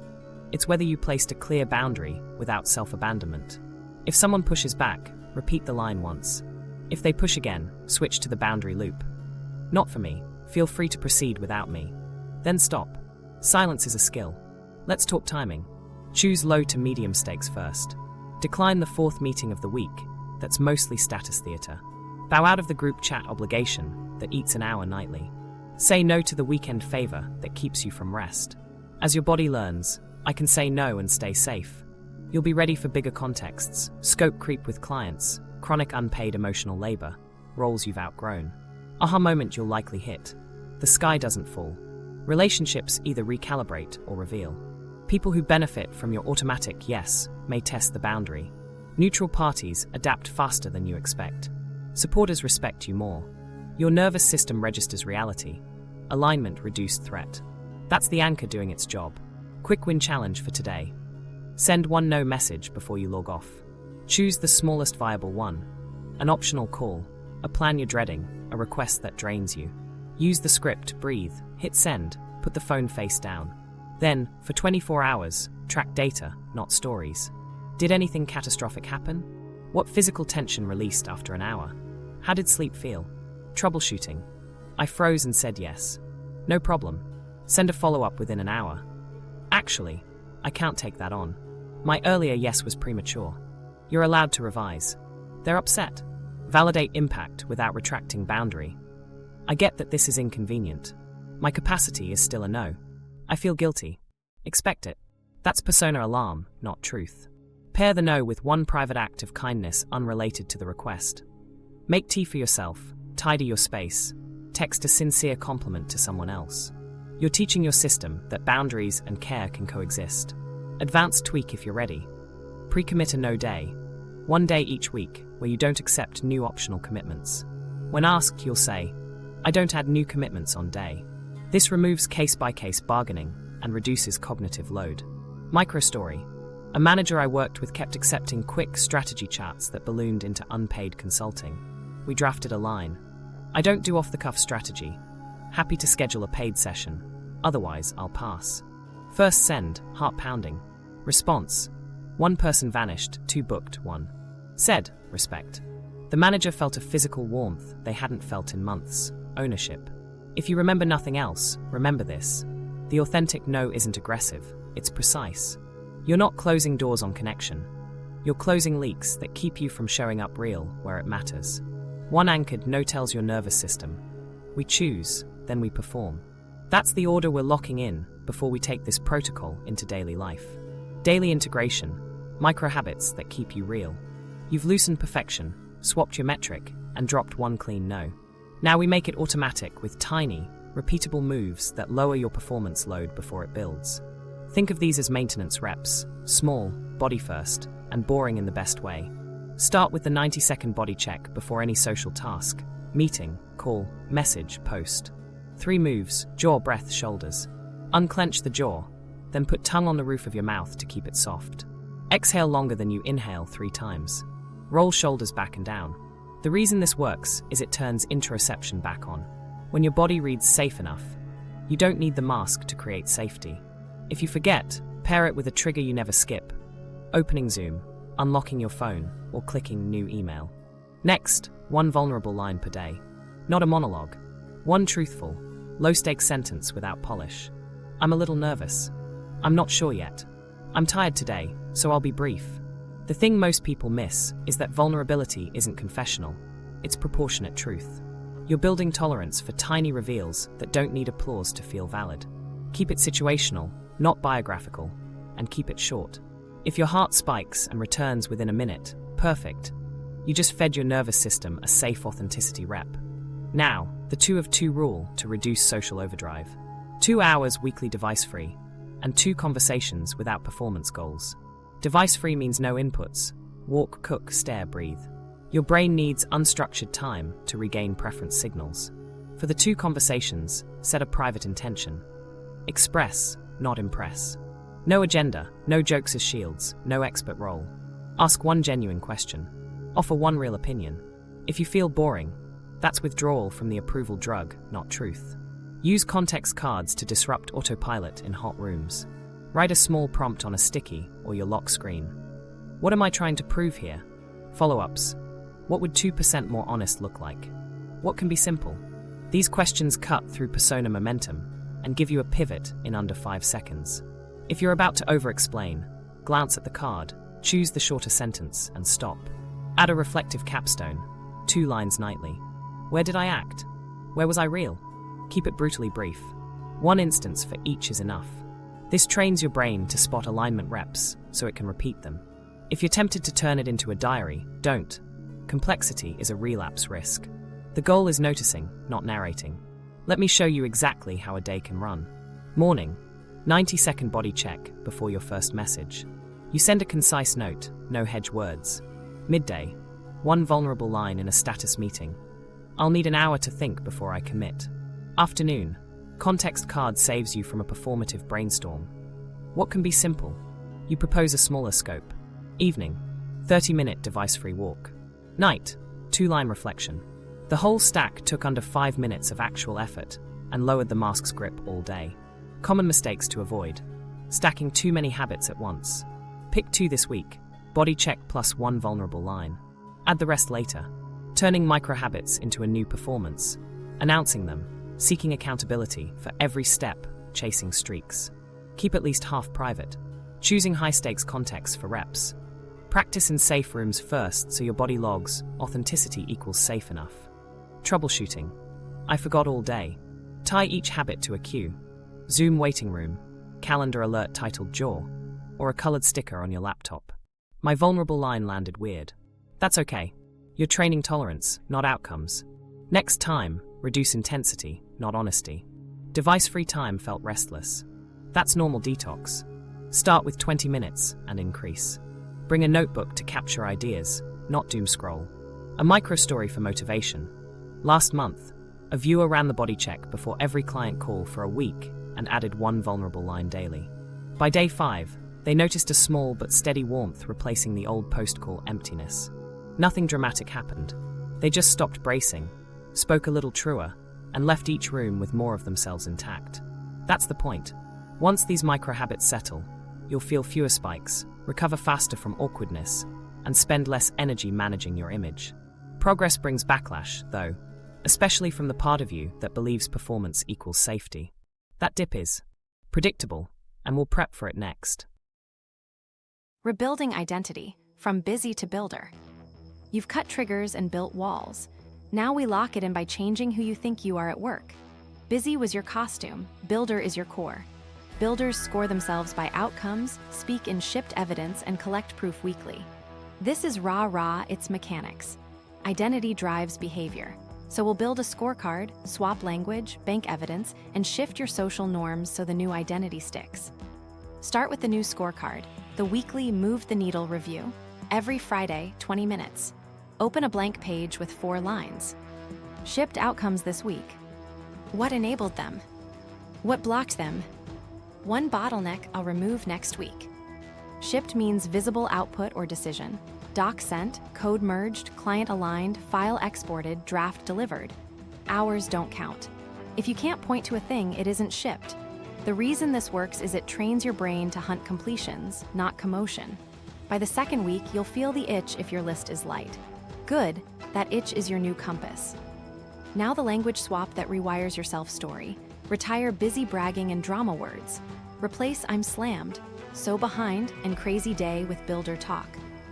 It's whether you placed a clear boundary without self-abandonment. If someone pushes back, repeat the line once. If they push again, switch to the boundary loop. Not for me, feel free to proceed without me. Then stop. Silence is a skill. Let's talk timing. Choose low to medium stakes first. Decline the 4th meeting of the week, that's mostly status theatre. Bow out of the group chat obligation that eats an hour nightly. Say no to the weekend favor that keeps you from rest. As your body learns, I can say no and stay safe. You'll be ready for bigger contexts, scope creep with clients, chronic unpaid emotional labor, roles you've outgrown. Aha moment you'll likely hit. The sky doesn't fall. Relationships either recalibrate or reveal. People who benefit from your automatic yes may test the boundary. Neutral parties adapt faster than you expect. Supporters respect you more. Your nervous system registers reality. Alignment reduced threat. That's the anchor doing its job. Quick win challenge for today. Send one no message before you log off. Choose the smallest viable one. An optional call, a plan you're dreading, a request that drains you. Use the script, breathe, hit send, put the phone face down. Then, for 24 hours, track data, not stories. Did anything catastrophic happen? What physical tension released after an hour? How did sleep feel? Troubleshooting. I froze and said yes. No problem. Send a follow-up within an hour. Actually, I can't take that on. My earlier yes was premature. You're allowed to revise. They're upset. Validate impact without retracting boundary. I get that this is inconvenient. My capacity is still a no. I feel guilty. Expect it. That's persona alarm, not truth. Pair the no with one private act of kindness unrelated to the request. Make tea for yourself, tidy your space, text a sincere compliment to someone else. You're teaching your system that boundaries and care can coexist. Advanced tweak if you're ready. Pre-commit a no day. One day each week where you don't accept new optional commitments. When asked, you'll say, I don't add new commitments on day. This removes case-by-case bargaining and reduces cognitive load. Microstory. A manager I worked with kept accepting quick strategy chats that ballooned into unpaid consulting. We drafted a line. I don't do off-the-cuff strategy. Happy to schedule a paid session. Otherwise, I'll pass. First send, heart pounding. Response. One person vanished, 2 booked, 1. Said, respect. The manager felt a physical warmth they hadn't felt in months. Ownership. If you remember nothing else, remember this. The authentic no isn't aggressive, it's precise. You're not closing doors on connection. You're closing leaks that keep you from showing up real where it matters. One anchored no tells your nervous system. We choose, then we perform. That's the order we're locking in before we take this protocol into daily life. Daily integration, micro habits that keep you real. You've loosened perfection, swapped your metric, and dropped one clean no. Now we make it automatic with tiny, repeatable moves that lower your performance load before it builds. Think of these as maintenance reps, small, body first, and boring in the best way. Start with the 90-second body check before any social task, meeting, call, message, post. 3 moves, jaw, breath, shoulders. Unclench the jaw, then put tongue on the roof of your mouth to keep it soft. Exhale longer than you inhale 3 times. Roll shoulders back and down. The reason this works is it turns interoception back on. When your body reads safe enough, you don't need the mask to create safety. If you forget, pair it with a trigger you never skip. Opening Zoom, unlocking your phone, or clicking new email. Next, 1 vulnerable line per day. Not a monologue. 1 truthful. Low-stakes sentence without polish. I'm a little nervous. I'm not sure yet. I'm tired today, so I'll be brief. The thing most people miss is that vulnerability isn't confessional. It's proportionate truth. You're building tolerance for tiny reveals that don't need applause to feel valid. Keep it situational, not biographical, and keep it short. If your heart spikes and returns within a minute, perfect. You just fed your nervous system a safe authenticity rep. Now, the 2 of 2 rule to reduce social overdrive. 2 hours weekly device-free, and 2 conversations without performance goals. Device-free means no inputs. Walk, cook, stare, breathe. Your brain needs unstructured time to regain preference signals. For the 2 conversations, set a private intention. Express, not impress. No agenda, no jokes as shields, no expert role. Ask 1 genuine question. Offer 1 real opinion. If you feel boring, that's withdrawal from the approval drug, not truth. Use context cards to disrupt autopilot in hot rooms. Write a small prompt on a sticky or your lock screen. What am I trying to prove here? Follow-ups. What would 2% more honest look like? What can be simple? These questions cut through persona momentum and give you a pivot in under 5 seconds. If you're about to over-explain, glance at the card, choose the shorter sentence, and stop. Add a reflective capstone, 2 lines nightly. Where did I act? Where was I real? Keep it brutally brief. 1 instance for each is enough. This trains your brain to spot alignment reps so it can repeat them. If you're tempted to turn it into a diary, don't. Complexity is a relapse risk. The goal is noticing, not narrating. Let me show you exactly how a day can run. Morning, 90-second body check before your first message. You send a concise note, no hedge words. Midday, 1 vulnerable line in a status meeting. I'll need an hour to think before I commit. Afternoon, context card saves you from a performative brainstorm. What can be simple? You propose a smaller scope. Evening, 30-minute device-free walk. Night, 2-line reflection. The whole stack took under 5 minutes of actual effort and lowered the mask's grip all day. Common mistakes to avoid. Stacking too many habits at once. Pick 2 this week. Body check plus 1 vulnerable line. Add the rest later. Turning micro-habits into a new performance. Announcing them. Seeking accountability for every step, chasing streaks. Keep at least half private. Choosing high-stakes contexts for reps. Practice in safe rooms first so your body logs authenticity equals safe enough. Troubleshooting. I forgot all day. Tie each habit to a cue. Zoom waiting room, calendar alert titled jaw, or a colored sticker on your laptop. My vulnerable line landed weird. That's okay. You're training tolerance, not outcomes. Next time, reduce intensity, not honesty. Device-free time felt restless. That's normal detox. Start with 20 minutes and increase. Bring a notebook to capture ideas, not doom scroll. A micro-story for motivation. Last month, a viewer ran the body check before every client call for a week and added 1 vulnerable line daily. By day 5, they noticed a small but steady warmth replacing the old post-call emptiness. Nothing dramatic happened. They just stopped bracing, spoke a little truer, and left each room with more of themselves intact. That's the point. Once these micro-habits settle, you'll feel fewer spikes, recover faster from awkwardness, and spend less energy managing your image. Progress brings backlash, though, especially from the part of you that believes performance equals safety. That dip is predictable, and we'll prep for it next. Rebuilding identity, from busy to builder. You've cut triggers and built walls. Now we lock it in by changing who you think you are at work. Busy was your costume, builder is your core. Builders score themselves by outcomes, speak in shipped evidence, and collect proof weekly. This is rah-rah, it's mechanics. Identity drives behavior. So we'll build a scorecard, swap language, bank evidence, and shift your social norms so the new identity sticks. Start with the new scorecard, the weekly Move the Needle review. Every Friday, 20 minutes. Open a blank page with 4 lines. Shipped outcomes this week. What enabled them? What blocked them? 1 bottleneck I'll remove next week. Shipped means visible output or decision. Doc sent, code merged, client aligned, file exported, draft delivered. Hours don't count. If you can't point to a thing, it isn't shipped. The reason this works is it trains your brain to hunt completions, not commotion. By the 2nd week, you'll feel the itch if your list is light. Good, that itch is your new compass. Now the language swap that rewires your self-story. Retire busy bragging and drama words. Replace I'm slammed, so behind, and crazy day with builder talk.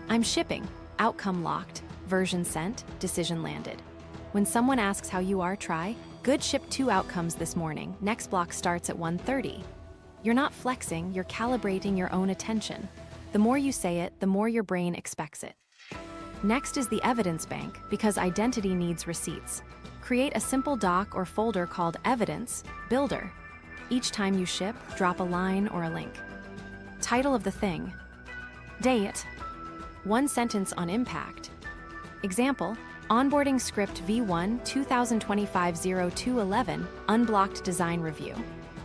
I'm shipping, outcome locked, version sent, decision landed. When someone asks how you are, try, good, shipped 2 outcomes this morning, next block starts at 1:30. You're not flexing, you're calibrating your own attention. The more you say it, the more your brain expects it. Next is the evidence bank, because identity needs receipts. Create a simple doc or folder called Evidence Builder. Each time you ship, drop a line or a link. Title of the thing. Date. 1 sentence on impact. Example, Onboarding Script V1 2025-0211, Unblocked Design Review.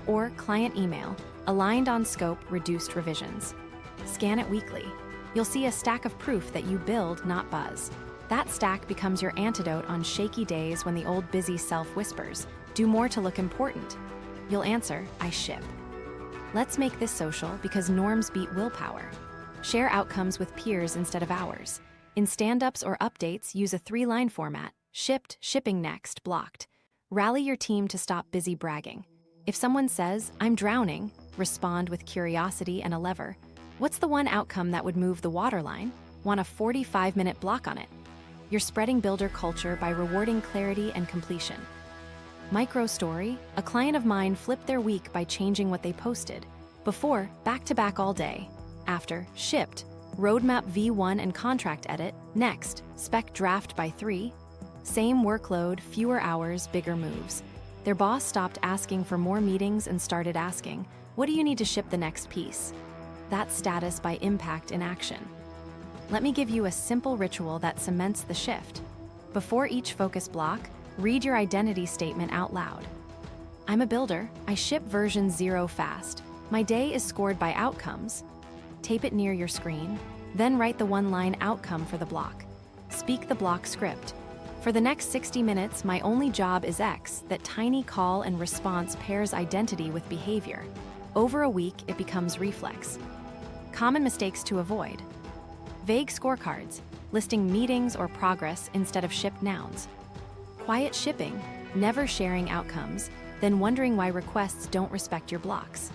Or Client Email, Aligned on Scope, Reduced Revisions. Scan it weekly. You'll see a stack of proof that you build, not buzz. That stack becomes your antidote on shaky days when the old busy self whispers, do more to look important. You'll answer, I ship. Let's make this social because norms beat willpower. Share outcomes with peers instead of hours. In stand-ups or updates, use a 3-line format, shipped, shipping next, blocked. Rally your team to stop busy bragging. If someone says, I'm drowning, respond with curiosity and a lever. What's the one outcome that would move the waterline? Want a 45-minute block on it? You're spreading builder culture by rewarding clarity and completion. Micro story, a client of mine flipped their week by changing what they posted. Before, back-to-back all day. After, shipped, roadmap V1 and contract edit. Next, spec draft by 3. Same workload, fewer hours, bigger moves. Their boss stopped asking for more meetings and started asking, what do you need to ship the next piece? That's status by impact in action. Let me give you a simple ritual that cements the shift. Before each focus block, read your identity statement out loud. I'm a builder. I ship version 0 fast. My day is scored by outcomes. Tape it near your screen, then write the 1-line outcome for the block. Speak the block script. For the next 60 minutes, my only job is X. That tiny call and response pairs identity with behavior. Over a week, it becomes reflex. Common mistakes to avoid. Vague scorecards, listing meetings or progress instead of shipped nouns. Quiet shipping, never sharing outcomes, then wondering why requests don't respect your blocks.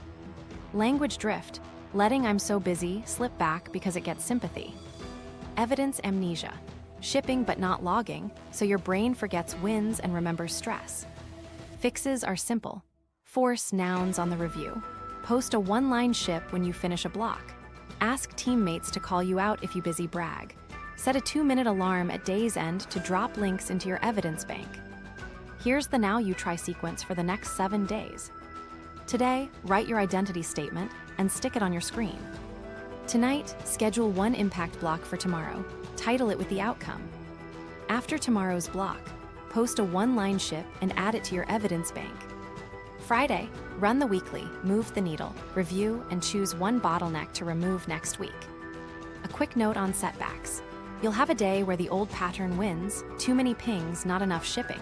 Language drift, letting I'm so busy slip back because it gets sympathy. Evidence amnesia, shipping but not logging, so your brain forgets wins and remembers stress. Fixes are simple. Force nouns on the review. Post a 1-line ship when you finish a block. Ask teammates to call you out if you busy brag. Set a 2-minute alarm at day's end to drop links into your evidence bank. Here's the Now You Try sequence for the next 7 days. Today, write your identity statement and stick it on your screen. Tonight, schedule 1 impact block for tomorrow. Title it with the outcome. After tomorrow's block, post a 1-line ship and add it to your evidence bank. Friday, run the weekly, move the needle, review, and choose 1 bottleneck to remove next week. A quick note on setbacks. You'll have a day where the old pattern wins, too many pings, not enough shipping.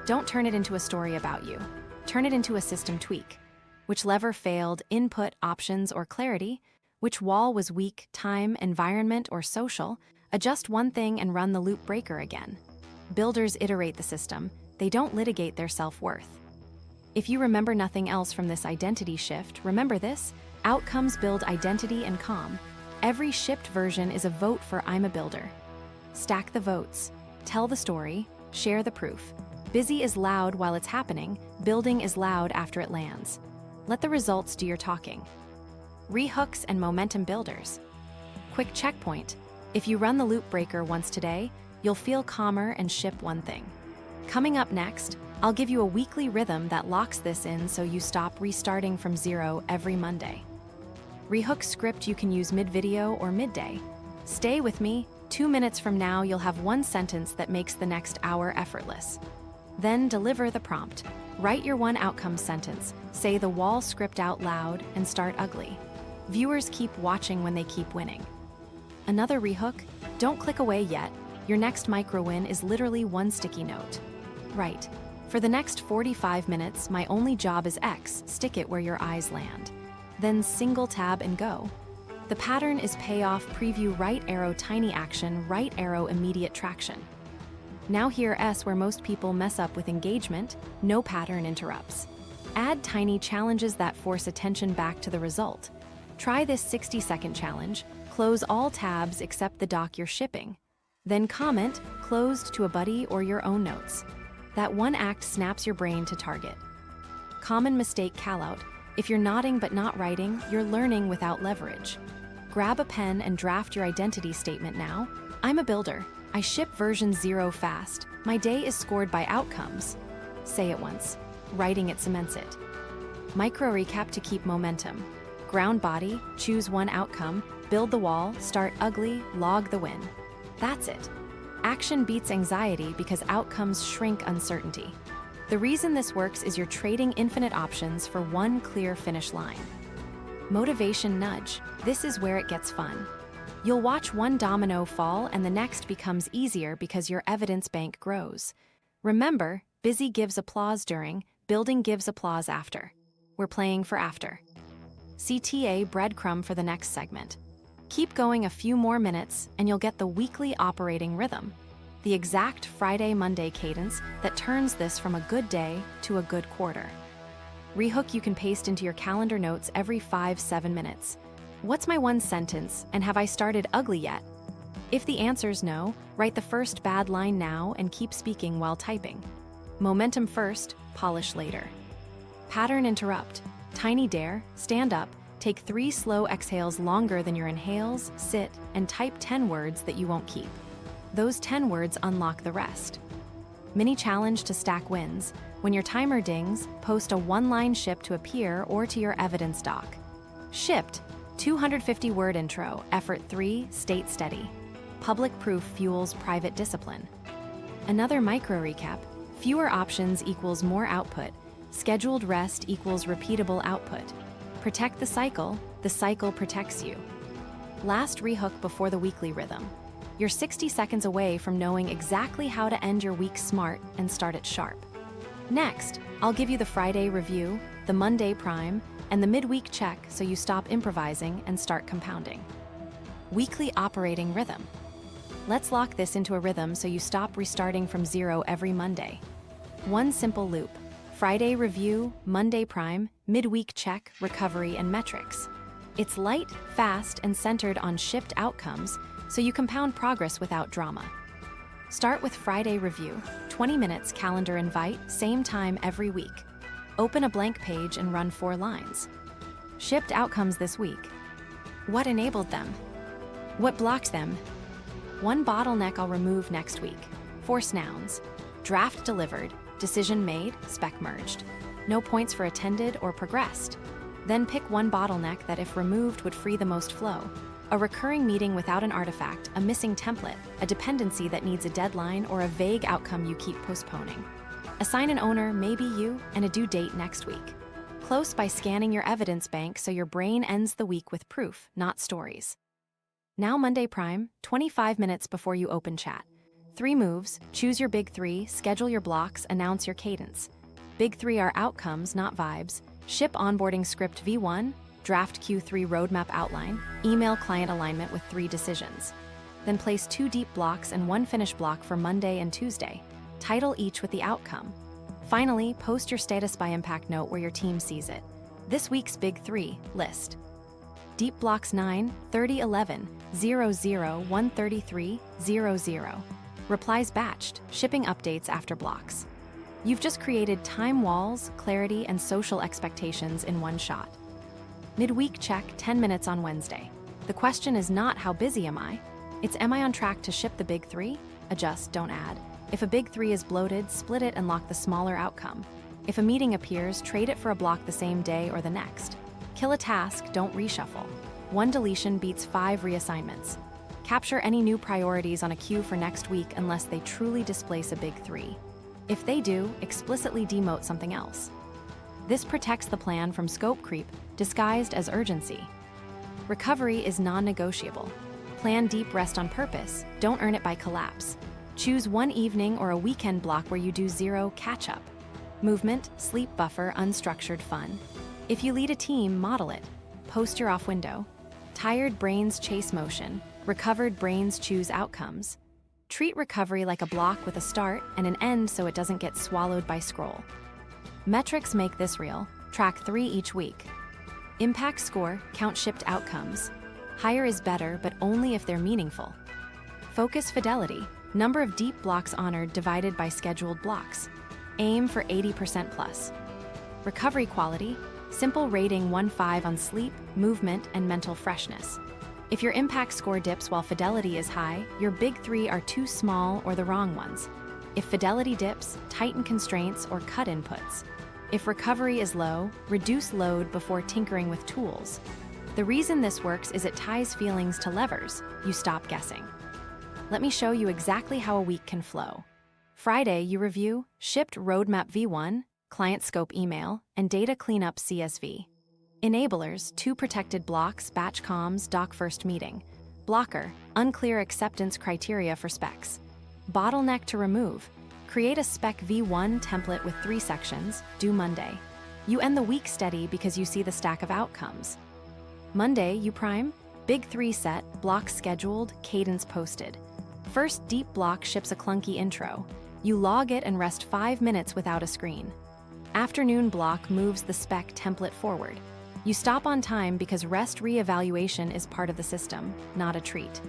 Don't turn it into a story about you. Turn it into a system tweak. Which lever failed, input, options, or clarity? Which wall was weak, time, environment, or social? Adjust one thing and run the loop breaker again. Builders iterate the system. They don't litigate their self-worth. If you remember nothing else from this identity shift, remember this: outcomes build identity and calm. Every shipped version is a vote for I'm a builder. Stack the votes. Tell the story. Share the proof. Busy is loud while it's happening. Building is loud after it lands. Let the results do your talking. Rehooks and momentum builders. Quick checkpoint. If you run the loop breaker once today, you'll feel calmer and ship 1 thing. Coming up next, I'll give you a weekly rhythm that locks this in so you stop restarting from 0 every Monday. Rehook script you can use mid-video or midday. Stay with me. 2 minutes from now, you'll have 1 sentence that makes the next hour effortless. Then deliver the prompt. Write your 1 outcome sentence, say the wall script out loud, and start ugly. Viewers keep watching when they keep winning. Another rehook? Don't click away yet. Your next micro win is literally 1 sticky note. Right. For the next 45 minutes, my only job is X, stick it where your eyes land. Then single tab and go. The pattern is payoff, preview, right arrow, tiny action, right arrow, immediate traction. Now here S, where most people mess up with engagement, no pattern interrupts. Add tiny challenges that force attention back to the result. Try this 60-second challenge. Close all tabs except the doc you're shipping. Then comment, closed, to a buddy or your own notes. That one act snaps your brain to target. Common mistake callout. If you're nodding but not writing, you're learning without leverage. Grab a pen and draft your identity statement now. I'm a builder. I ship version 0 fast. My day is scored by outcomes. Say it once. Writing it cements it. Micro recap to keep momentum. Ground body, choose one outcome, build the wall, start ugly, log the win. That's it. Action beats anxiety because outcomes shrink uncertainty. The reason this works is you're trading infinite options for one clear finish line. Motivation nudge. This is where it gets fun. You'll watch one domino fall and the next becomes easier because your evidence bank grows. Remember, busy gives applause during, building gives applause after. We're playing for after. CTA breadcrumb for the next segment. Keep going a few more minutes and you'll get the weekly operating rhythm, the exact Friday-Monday cadence that turns this from a good day to a good quarter. Rehook you can paste into your calendar notes every 5-7 minutes. What's my one sentence, and have I started ugly yet? If the answer's no, write the first bad line now and keep speaking while typing. Momentum first, polish later. Pattern interrupt. Tiny dare, stand up, take 3 slow exhales longer than your inhales, sit, and type 10 words that you won't keep. Those 10 words unlock the rest. Mini challenge to stack wins. When your timer dings, post a 1-line ship to a peer or to your evidence doc. Shipped, 250-word intro, effort 3, state steady. Public proof fuels private discipline. Another micro recap. Fewer options equals more output. Scheduled rest equals repeatable output. Protect the cycle protects you. Last rehook before the weekly rhythm. You're 60 seconds away from knowing exactly how to end your week smart and start it sharp. Next, I'll give you the Friday review, the Monday prime, and the midweek check so you stop improvising and start compounding. Weekly operating rhythm. Let's lock this into a rhythm so you stop restarting from 0 every Monday. One simple loop. Friday review, Monday prime, midweek check, recovery, and metrics. It's light, fast, and centered on shipped outcomes, so you compound progress without drama. Start with Friday review, 20 minutes calendar invite, same time every week. Open a blank page and run 4 lines. Shipped outcomes this week. What enabled them? What blocked them? One bottleneck I'll remove next week. Force nouns. Draft delivered, decision made, spec merged. No points for attended or progressed. Then pick one bottleneck that if removed would free the most flow. A recurring meeting without an artifact, a missing template, a dependency that needs a deadline, or a vague outcome you keep postponing. Assign an owner, maybe you, and a due date next week. Close by scanning your evidence bank so your brain ends the week with proof, not stories. Now Monday prime, 25 minutes before you open chat. 3 moves, choose your big 3, schedule your blocks, announce your cadence. Big 3 are outcomes, not vibes. Ship onboarding script V1, draft Q3 roadmap outline, email client alignment with 3 decisions. Then place 2 deep blocks and 1 finish block for Monday and Tuesday. Title each with the outcome. Finally, post your status by impact note where your team sees it. This week's Big 3 list. Deep blocks 9, 30, 11, 00, 133, 00. Replies batched, shipping updates after blocks. You've just created time walls, clarity, and social expectations in one shot. Midweek check, 10 minutes on Wednesday. The question is not how busy am I? It's am I on track to ship the big 3? Adjust, don't add. If a big 3 is bloated, split it and lock the smaller outcome. If a meeting appears, trade it for a block the same day or the next. Kill a task, don't reshuffle. 1 deletion beats 5 reassignments. Capture any new priorities on a queue for next week unless they truly displace a big 3. If they do, explicitly demote something else. This protects the plan from scope creep, disguised as urgency. Recovery is non-negotiable. Plan deep rest on purpose, don't earn it by collapse. Choose one evening or a weekend block where you do 0 catch-up. Movement, sleep buffer, unstructured fun. If you lead a team, model it. Post your off window. Tired brains chase motion. Recovered brains choose outcomes. Treat recovery like a block with a start and an end so it doesn't get swallowed by scroll. Metrics make this real. Track 3 each week. Impact score, count shipped outcomes. Higher is better, but only if they're meaningful. Focus fidelity, number of deep blocks honored divided by scheduled blocks. Aim for 80% plus. Recovery quality, simple rating 1-5 on sleep, movement, and mental freshness. If your impact score dips while fidelity is high, your big 3 are too small or the wrong ones. If fidelity dips, tighten constraints or cut inputs. If recovery is low, reduce load before tinkering with tools. The reason this works is it ties feelings to levers. You stop guessing. Let me show you exactly how a week can flow. Friday, you review shipped roadmap V1, client scope email, and data cleanup CSV. Enablers, 2 protected blocks, batch comms, doc first meeting. Blocker, unclear acceptance criteria for specs. Bottleneck to remove, create a spec V1 template with 3 sections, due Monday. You end the week steady because you see the stack of outcomes. Monday, you prime, big 3 set, blocks scheduled, cadence posted. First deep block ships a clunky intro. You log it and rest 5 minutes without a screen. Afternoon block moves the spec template forward. You stop on time because rest re-evaluation is part of the system, not a treat.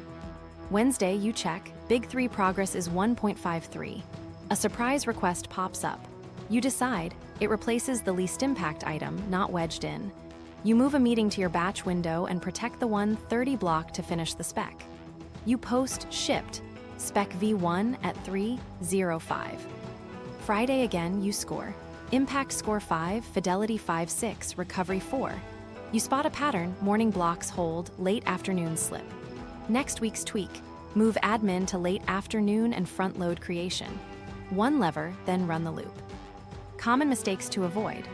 Wednesday, you check, big 3 progress is 1.53. A surprise request pops up. You decide, it replaces the least impact item, not wedged in. You move a meeting to your batch window and protect the 1:30 block to finish the spec. You post shipped, spec V1 at 3:05. Friday again, you score. Impact score 5, fidelity 5-6, recovery 4. You spot a pattern, morning blocks hold, late afternoon slip. Next week's tweak, move admin to late afternoon and front load creation. 1 lever, then run the loop. Common mistakes to avoid.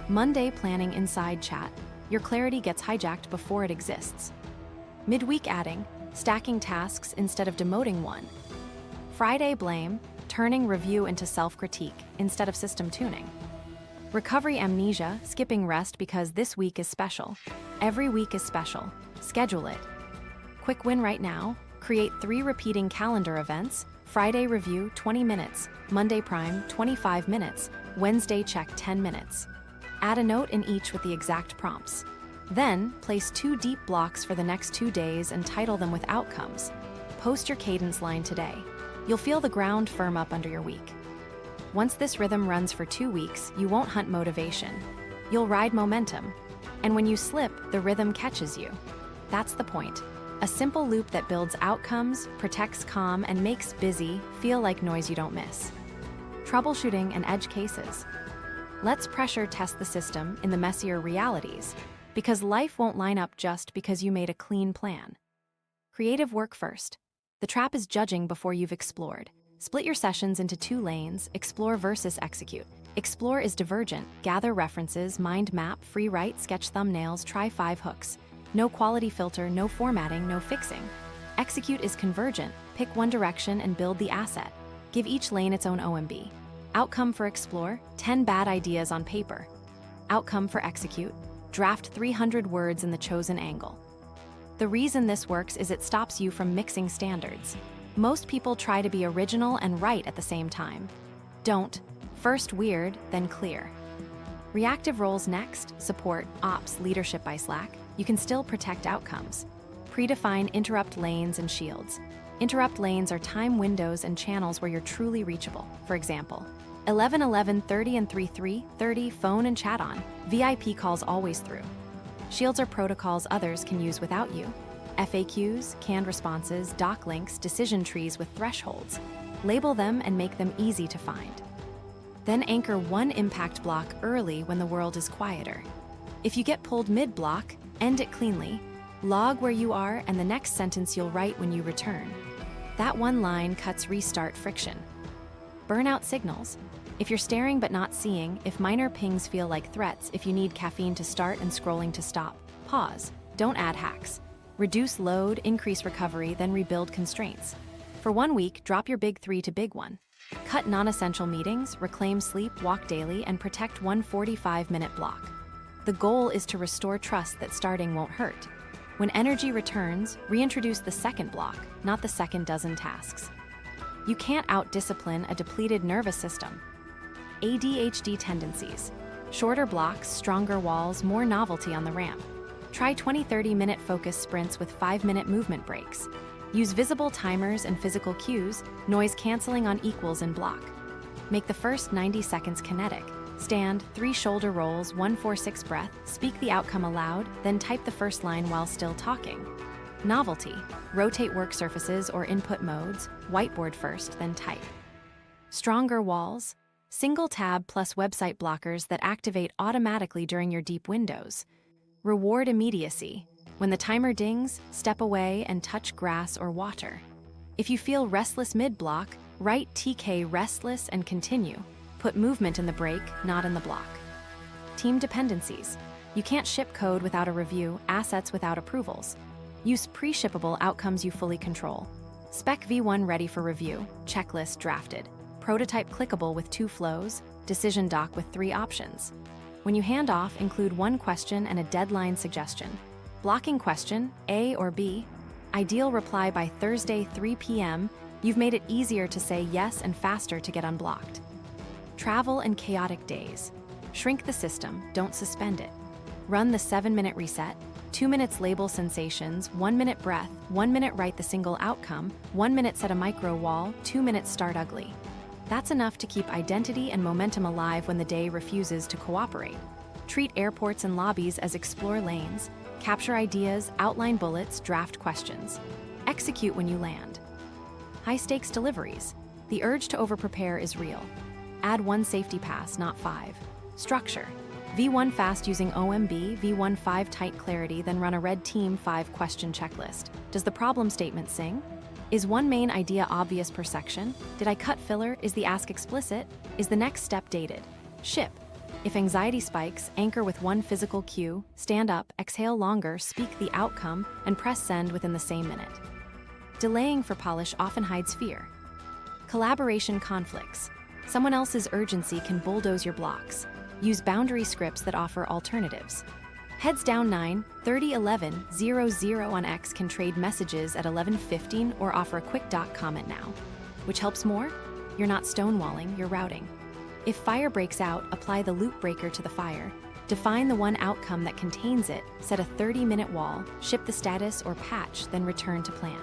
Monday planning inside chat, your clarity gets hijacked before it exists. Midweek adding, stacking tasks instead of demoting one. Friday blame, turning review into self-critique instead of system tuning. Recovery amnesia, skipping rest because this week is special. Every week is special. Schedule it. Quick win right now, create 3 repeating calendar events. Friday review 20 minutes, Monday prime 25 minutes, Wednesday check 10 minutes. Add a note in each with the exact prompts. Then, place 2 deep blocks for the next 2 days and title them with outcomes. Post your cadence line today. You'll feel the ground firm up under your week. Once this rhythm runs for 2 weeks, you won't hunt motivation. You'll ride momentum. And when you slip, the rhythm catches you. That's the point. A simple loop that builds outcomes, protects calm, and makes busy feel like noise you don't miss. Troubleshooting and edge cases. Let's pressure test the system in the messier realities, because life won't line up just because you made a clean plan. Creative work first. The trap is judging before you've explored. Split your sessions into 2 lanes, explore versus execute. Explore is divergent, gather references, mind map, free write, sketch thumbnails, try 5 hooks. No quality filter, no formatting, no fixing. Execute is convergent, pick one direction and build the asset. Give each lane its own OMB. Outcome for explore, 10 bad ideas on paper. Outcome for execute, draft 300 words in the chosen angle. The reason this works is it stops you from mixing standards. Most people try to be original and right at the same time. Don't. First weird, then clear. Reactive roles next, support, ops, leadership by Slack. You can still protect outcomes. Predefine interrupt lanes and shields. Interrupt lanes are time windows and channels where you're truly reachable. For example, 11:11:30 and 3:3:30 phone and chat on. VIP calls always through. Shields are protocols others can use without you. FAQs, canned responses, doc links, decision trees with thresholds. Label them and make them easy to find. Then anchor one impact block early when the world is quieter. If you get pulled mid-block, end it cleanly. Log where you are and the next sentence you'll write when you return. That one line cuts restart friction. Burnout signals. If you're staring but not seeing, if minor pings feel like threats, if you need caffeine to start and scrolling to stop, pause. Don't add hacks. Reduce load, increase recovery, then rebuild constraints. For 1 week, drop your big 3 to big 1. Cut non-essential meetings, reclaim sleep, walk daily, and protect one 45-minute block. The goal is to restore trust that starting won't hurt. When energy returns, reintroduce the second block, not the second dozen tasks. You can't out-discipline a depleted nervous system. ADHD tendencies. Shorter blocks, stronger walls, more novelty on the ramp. Try 20-30-minute focus sprints with 5-minute movement breaks. Use visible timers and physical cues, noise canceling on equals and block. Make the first 90 seconds kinetic. Stand, 3 shoulder rolls, 1-4-6 breath, speak the outcome aloud, then type the first line while still talking. Novelty. Rotate work surfaces or input modes, whiteboard first, then type. Stronger walls. Single tab plus website blockers that activate automatically during your deep windows. Reward immediacy. When the timer dings, step away and touch grass or water. If you feel restless mid-block, write TK restless and continue. Put movement in the break, not in the block. Team dependencies. You can't ship code without a review, assets without approvals. Use pre-shippable outcomes you fully control. Spec V1 ready for review, checklist drafted. Prototype clickable with 2 flows, decision doc with 3 options. When you hand off, include 1 question and a deadline suggestion. Blocking question, A or B. Ideal reply by Thursday 3 p.m. You've made it easier to say yes and faster to get unblocked. Travel and chaotic days. Shrink the system, don't suspend it. Run the 7-minute reset, 2 minutes label sensations, 1 minute breath, 1 minute write the single outcome, 1 minute set a micro wall, 2 minutes start ugly. That's enough to keep identity and momentum alive when the day refuses to cooperate. Treat airports and lobbies as explore lanes. Capture ideas, outline bullets, draft questions. Execute when you land. High-stakes deliveries. The urge to overprepare is real. Add 1 safety pass, not 5. Structure. V1 fast using OMB, V1 5 tight clarity, then run a red team 5 question checklist. Does the problem statement sing? Is 1 main idea obvious per section? Did I cut filler? Is the ask explicit? Is the next step dated? Ship. If anxiety spikes, anchor with 1 physical cue, stand up, exhale longer, speak the outcome, and press send within the same minute. Delaying for polish often hides fear. Collaboration conflicts. Someone else's urgency can bulldoze your blocks. Use boundary scripts that offer alternatives. Heads down 9, 30, 11, 00 on X can trade messages at 11:15 or offer a quick doc comment now. Which helps more? You're not stonewalling, you're routing. If fire breaks out, apply the loop breaker to the fire. Define the 1 outcome that contains it, set a 30-minute wall, ship the status or patch, then return to plan.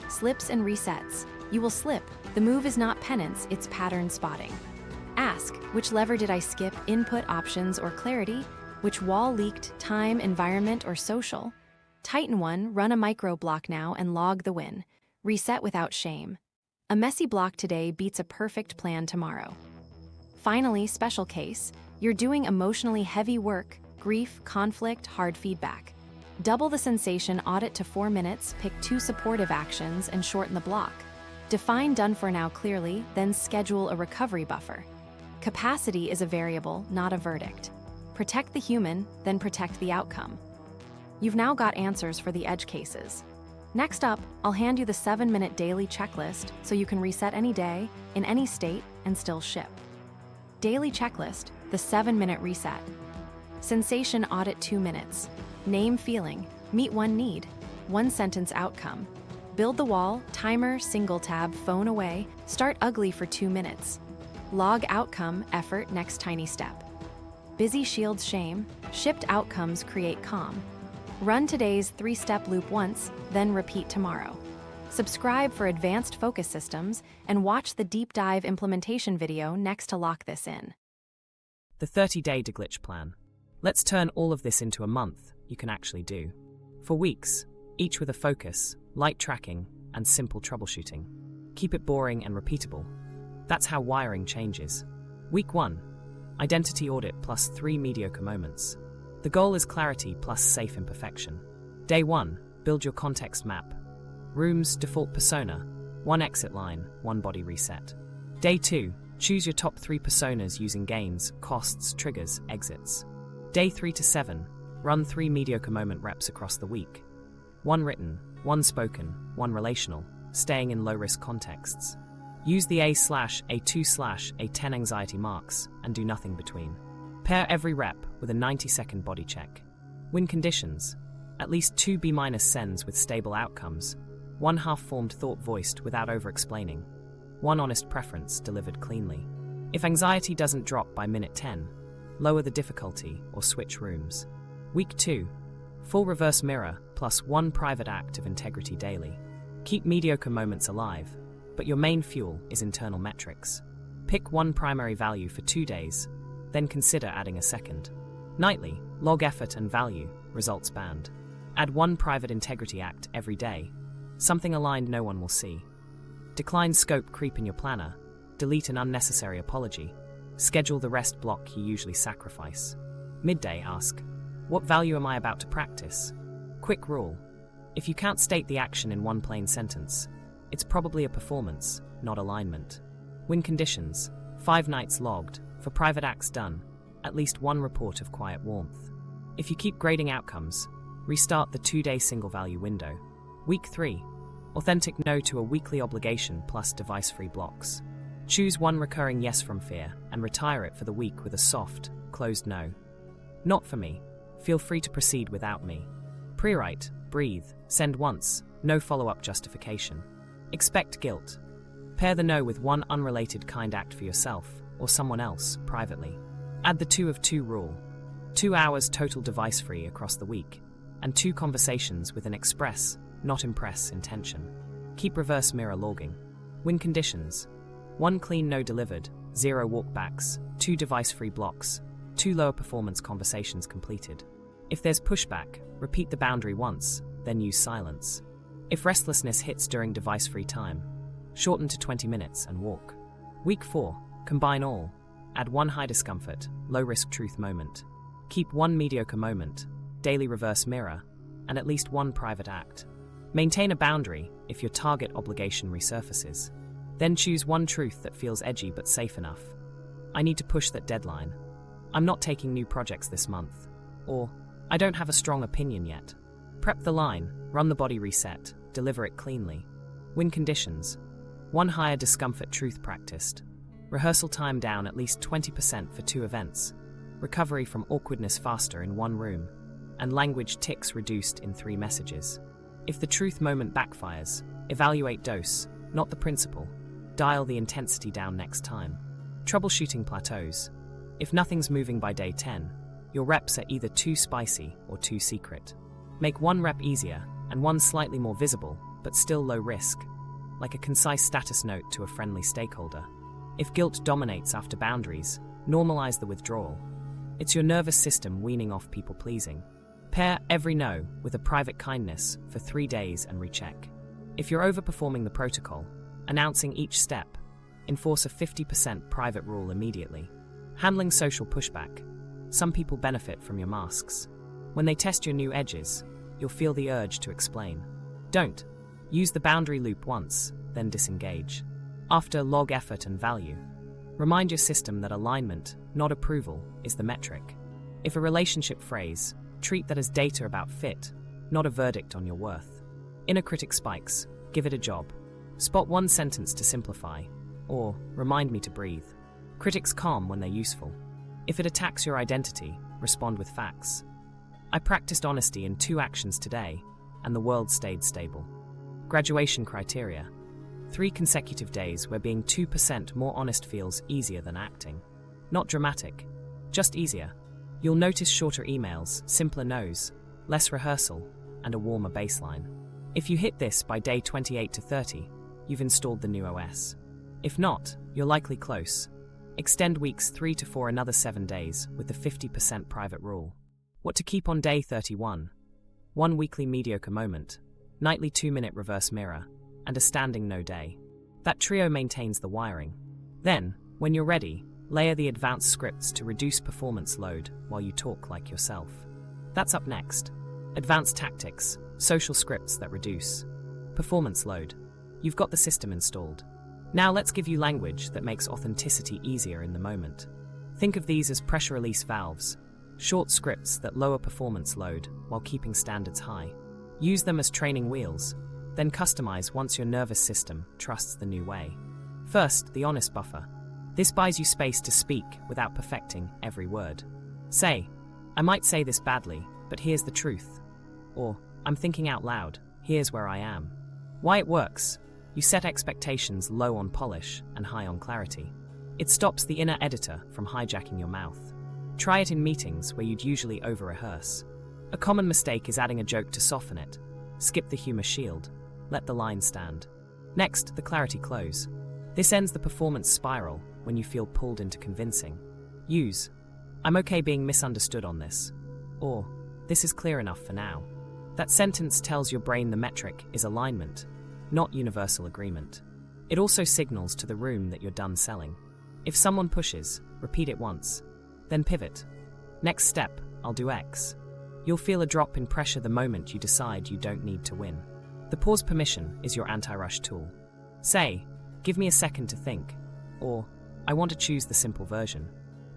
Slips and resets. You will slip. The move is not penance, it's pattern spotting. Ask, which lever did I skip, input options or clarity? Which wall leaked, time, environment, or social? Tighten 1, run a micro block now and log the win. Reset without shame. A messy block today beats a perfect plan tomorrow. Finally, special case, you're doing emotionally heavy work, grief, conflict, hard feedback. Double the sensation audit to 4 minutes, pick 2 supportive actions, and shorten the block. Define done for now clearly, then schedule a recovery buffer. Capacity is a variable, not a verdict. Protect the human, then protect the outcome. You've now got answers for the edge cases. Next up, I'll hand you the 7-minute daily checklist so you can reset any day, in any state, and still ship. Daily checklist, the 7-minute reset. Sensation audit 2 minutes. Name feeling, meet 1 need, 1 sentence outcome. Build the wall, timer, single tab, phone away, start ugly for 2 minutes. Log outcome, effort, next tiny step. Busy shields shame, shipped outcomes create calm. Run today's 3-step loop once, then repeat tomorrow. Subscribe for advanced focus systems and watch the deep dive implementation video next to lock this in. The 30-day deglitch plan. Let's turn all of this into a month you can actually do. For weeks, each with a focus, light tracking, and simple troubleshooting. Keep it boring and repeatable. That's how wiring changes. Week 1. Identity audit plus 3 mediocre moments. The goal is clarity plus safe imperfection. Day 1. Build your context map. Rooms, default persona, 1 exit line, 1 body reset. Day 2. Choose your top 3 personas using gains, costs, triggers, exits. Day 3 to 7. Run 3 mediocre moment reps across the week. 1 written, 1 spoken, 1 relational, staying in low-risk contexts. Use the A/A2/A10 anxiety marks and do nothing between. Pair every rep with a 90-second body check. Win conditions. At least 2 B- sends with stable outcomes. 1 half-formed thought voiced without over-explaining. 1 honest preference delivered cleanly. If anxiety doesn't drop by minute 10, lower the difficulty or switch rooms. Week 2. Full reverse mirror plus 1 private act of integrity daily. Keep mediocre moments alive, but your main fuel is internal metrics. Pick one primary value for 2 days, then consider adding a second. Nightly, log effort and value, results band. Add 1 private integrity act every day, something aligned no one will see. Decline scope creep in your planner, delete an unnecessary apology, schedule the rest block you usually sacrifice. Midday, ask, what value am I about to practice? Quick rule, if you can't state the action in one plain sentence, it's probably a performance, not alignment. Win conditions, 5 nights logged, for private acts done, at least 1 report of quiet warmth. If you keep grading outcomes, restart the 2-day single value window. Week 3. Authentic no to a weekly obligation plus device-free blocks. Choose 1 recurring yes from fear and retire it for the week with a soft, closed no. Not for me. Feel free to proceed without me. Pre-write, breathe, send once, no follow-up justification. Expect guilt. Pair the no with 1 unrelated kind act for yourself or someone else privately. Add the 2 of 2 rule. 2 hours total device-free across the week, and 2 conversations with an express, not impress intention. Keep reverse mirror logging. Win conditions. 1 clean no delivered, 0 walkbacks, 2 device-free blocks, 2 lower performance conversations completed. If there's pushback, repeat the boundary once, then use silence. If restlessness hits during device-free time, shorten to 20 minutes and walk. Week 4. Combine all. Add 1 high discomfort, low-risk truth moment. Keep 1 mediocre moment, daily reverse mirror, and at least 1 private act. Maintain a boundary if your target obligation resurfaces. Then choose 1 truth that feels edgy but safe enough. I need to push that deadline. I'm not taking new projects this month. Or, I don't have a strong opinion yet. Prep the line, run the body reset, deliver it cleanly. Win conditions. 1 higher discomfort truth practiced. Rehearsal time down at least 20% for 2 events. Recovery from awkwardness faster in 1 room. And language tics reduced in 3 messages. If the truth moment backfires, evaluate dose, not the principle. Dial the intensity down next time. Troubleshooting plateaus. If nothing's moving by day 10, your reps are either too spicy or too secret. Make 1 rep easier and 1 slightly more visible, but still low risk, like a concise status note to a friendly stakeholder. If guilt dominates after boundaries, normalize the withdrawal. It's your nervous system weaning off people-pleasing. Pair every no with a private kindness for 3 days and recheck. If you're overperforming the protocol, announcing each step, enforce a 50% private rule immediately. Handling social pushback. Some people benefit from your masks. When they test your new edges, you'll feel the urge to explain. Don't. Use the boundary loop once, then disengage. After, log effort and value. Remind your system that alignment, not approval, is the metric. If a relationship phrase, treat that as data about fit, not a verdict on your worth. Inner critic spikes, give it a job. Spot 1 sentence to simplify, or remind me to breathe. Critics calm when they're useful. If it attacks your identity, respond with facts. I practiced honesty in 2 actions today, and the world stayed stable. Graduation criteria. 3 consecutive days where being 2% more honest feels easier than acting. Not dramatic, just easier. You'll notice shorter emails, simpler no's, less rehearsal, and a warmer baseline. If you hit this by day 28 to 30, you've installed the new OS. If not, you're likely close. Extend weeks 3 to 4 another 7 days with the 50% private rule. What to keep on day 31? 1 weekly mediocre moment, nightly 2-minute reverse mirror, and a standing no day. That trio maintains the wiring. Then, when you're ready, layer the advanced scripts to reduce performance load while you talk like yourself. That's up next. Advanced tactics, social scripts that reduce performance load. You've got the system installed. Now let's give you language that makes authenticity easier in the moment. Think of these as pressure release valves, short scripts that lower performance load while keeping standards high. Use them as training wheels, then customize once your nervous system trusts the new way. First, the honest buffer. This buys you space to speak without perfecting every word. Say, I might say this badly, but here's the truth. Or, I'm thinking out loud, here's where I am. Why it works. You set expectations low on polish and high on clarity. It stops the inner editor from hijacking your mouth. Try it in meetings where you'd usually over-rehearse. A common mistake is adding a joke to soften it. Skip the humor shield. Let the line stand. Next, the clarity close. This ends the performance spiral when you feel pulled into convincing. Use, "I'm okay being misunderstood on this," or "This is clear enough for now." That sentence tells your brain the metric is alignment, not universal agreement. It also signals to the room that you're done selling. If someone pushes, repeat it once. Then pivot. Next step, "I'll do X." You'll feel a drop in pressure the moment you decide you don't need to win. The pause permission is your anti-rush tool. Say, "Give me a second to think," or "I want to choose the simple version."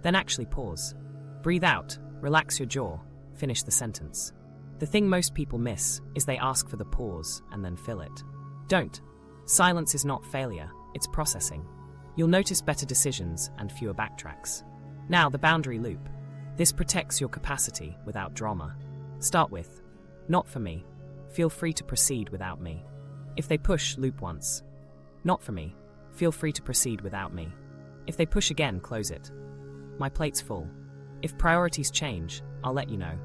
Then actually pause. Breathe out, relax your jaw, finish the sentence. The thing most people miss is they ask for the pause and then fill it. Don't. Silence is not failure, it's processing. You'll notice better decisions and fewer backtracks. Now, the boundary loop. This protects your capacity without drama. Start with, "Not for me. Feel free to proceed without me." If they push, loop once. "Not for me. Feel free to proceed without me." If they push again, close it. "My plate's full. If priorities change, I'll let you know."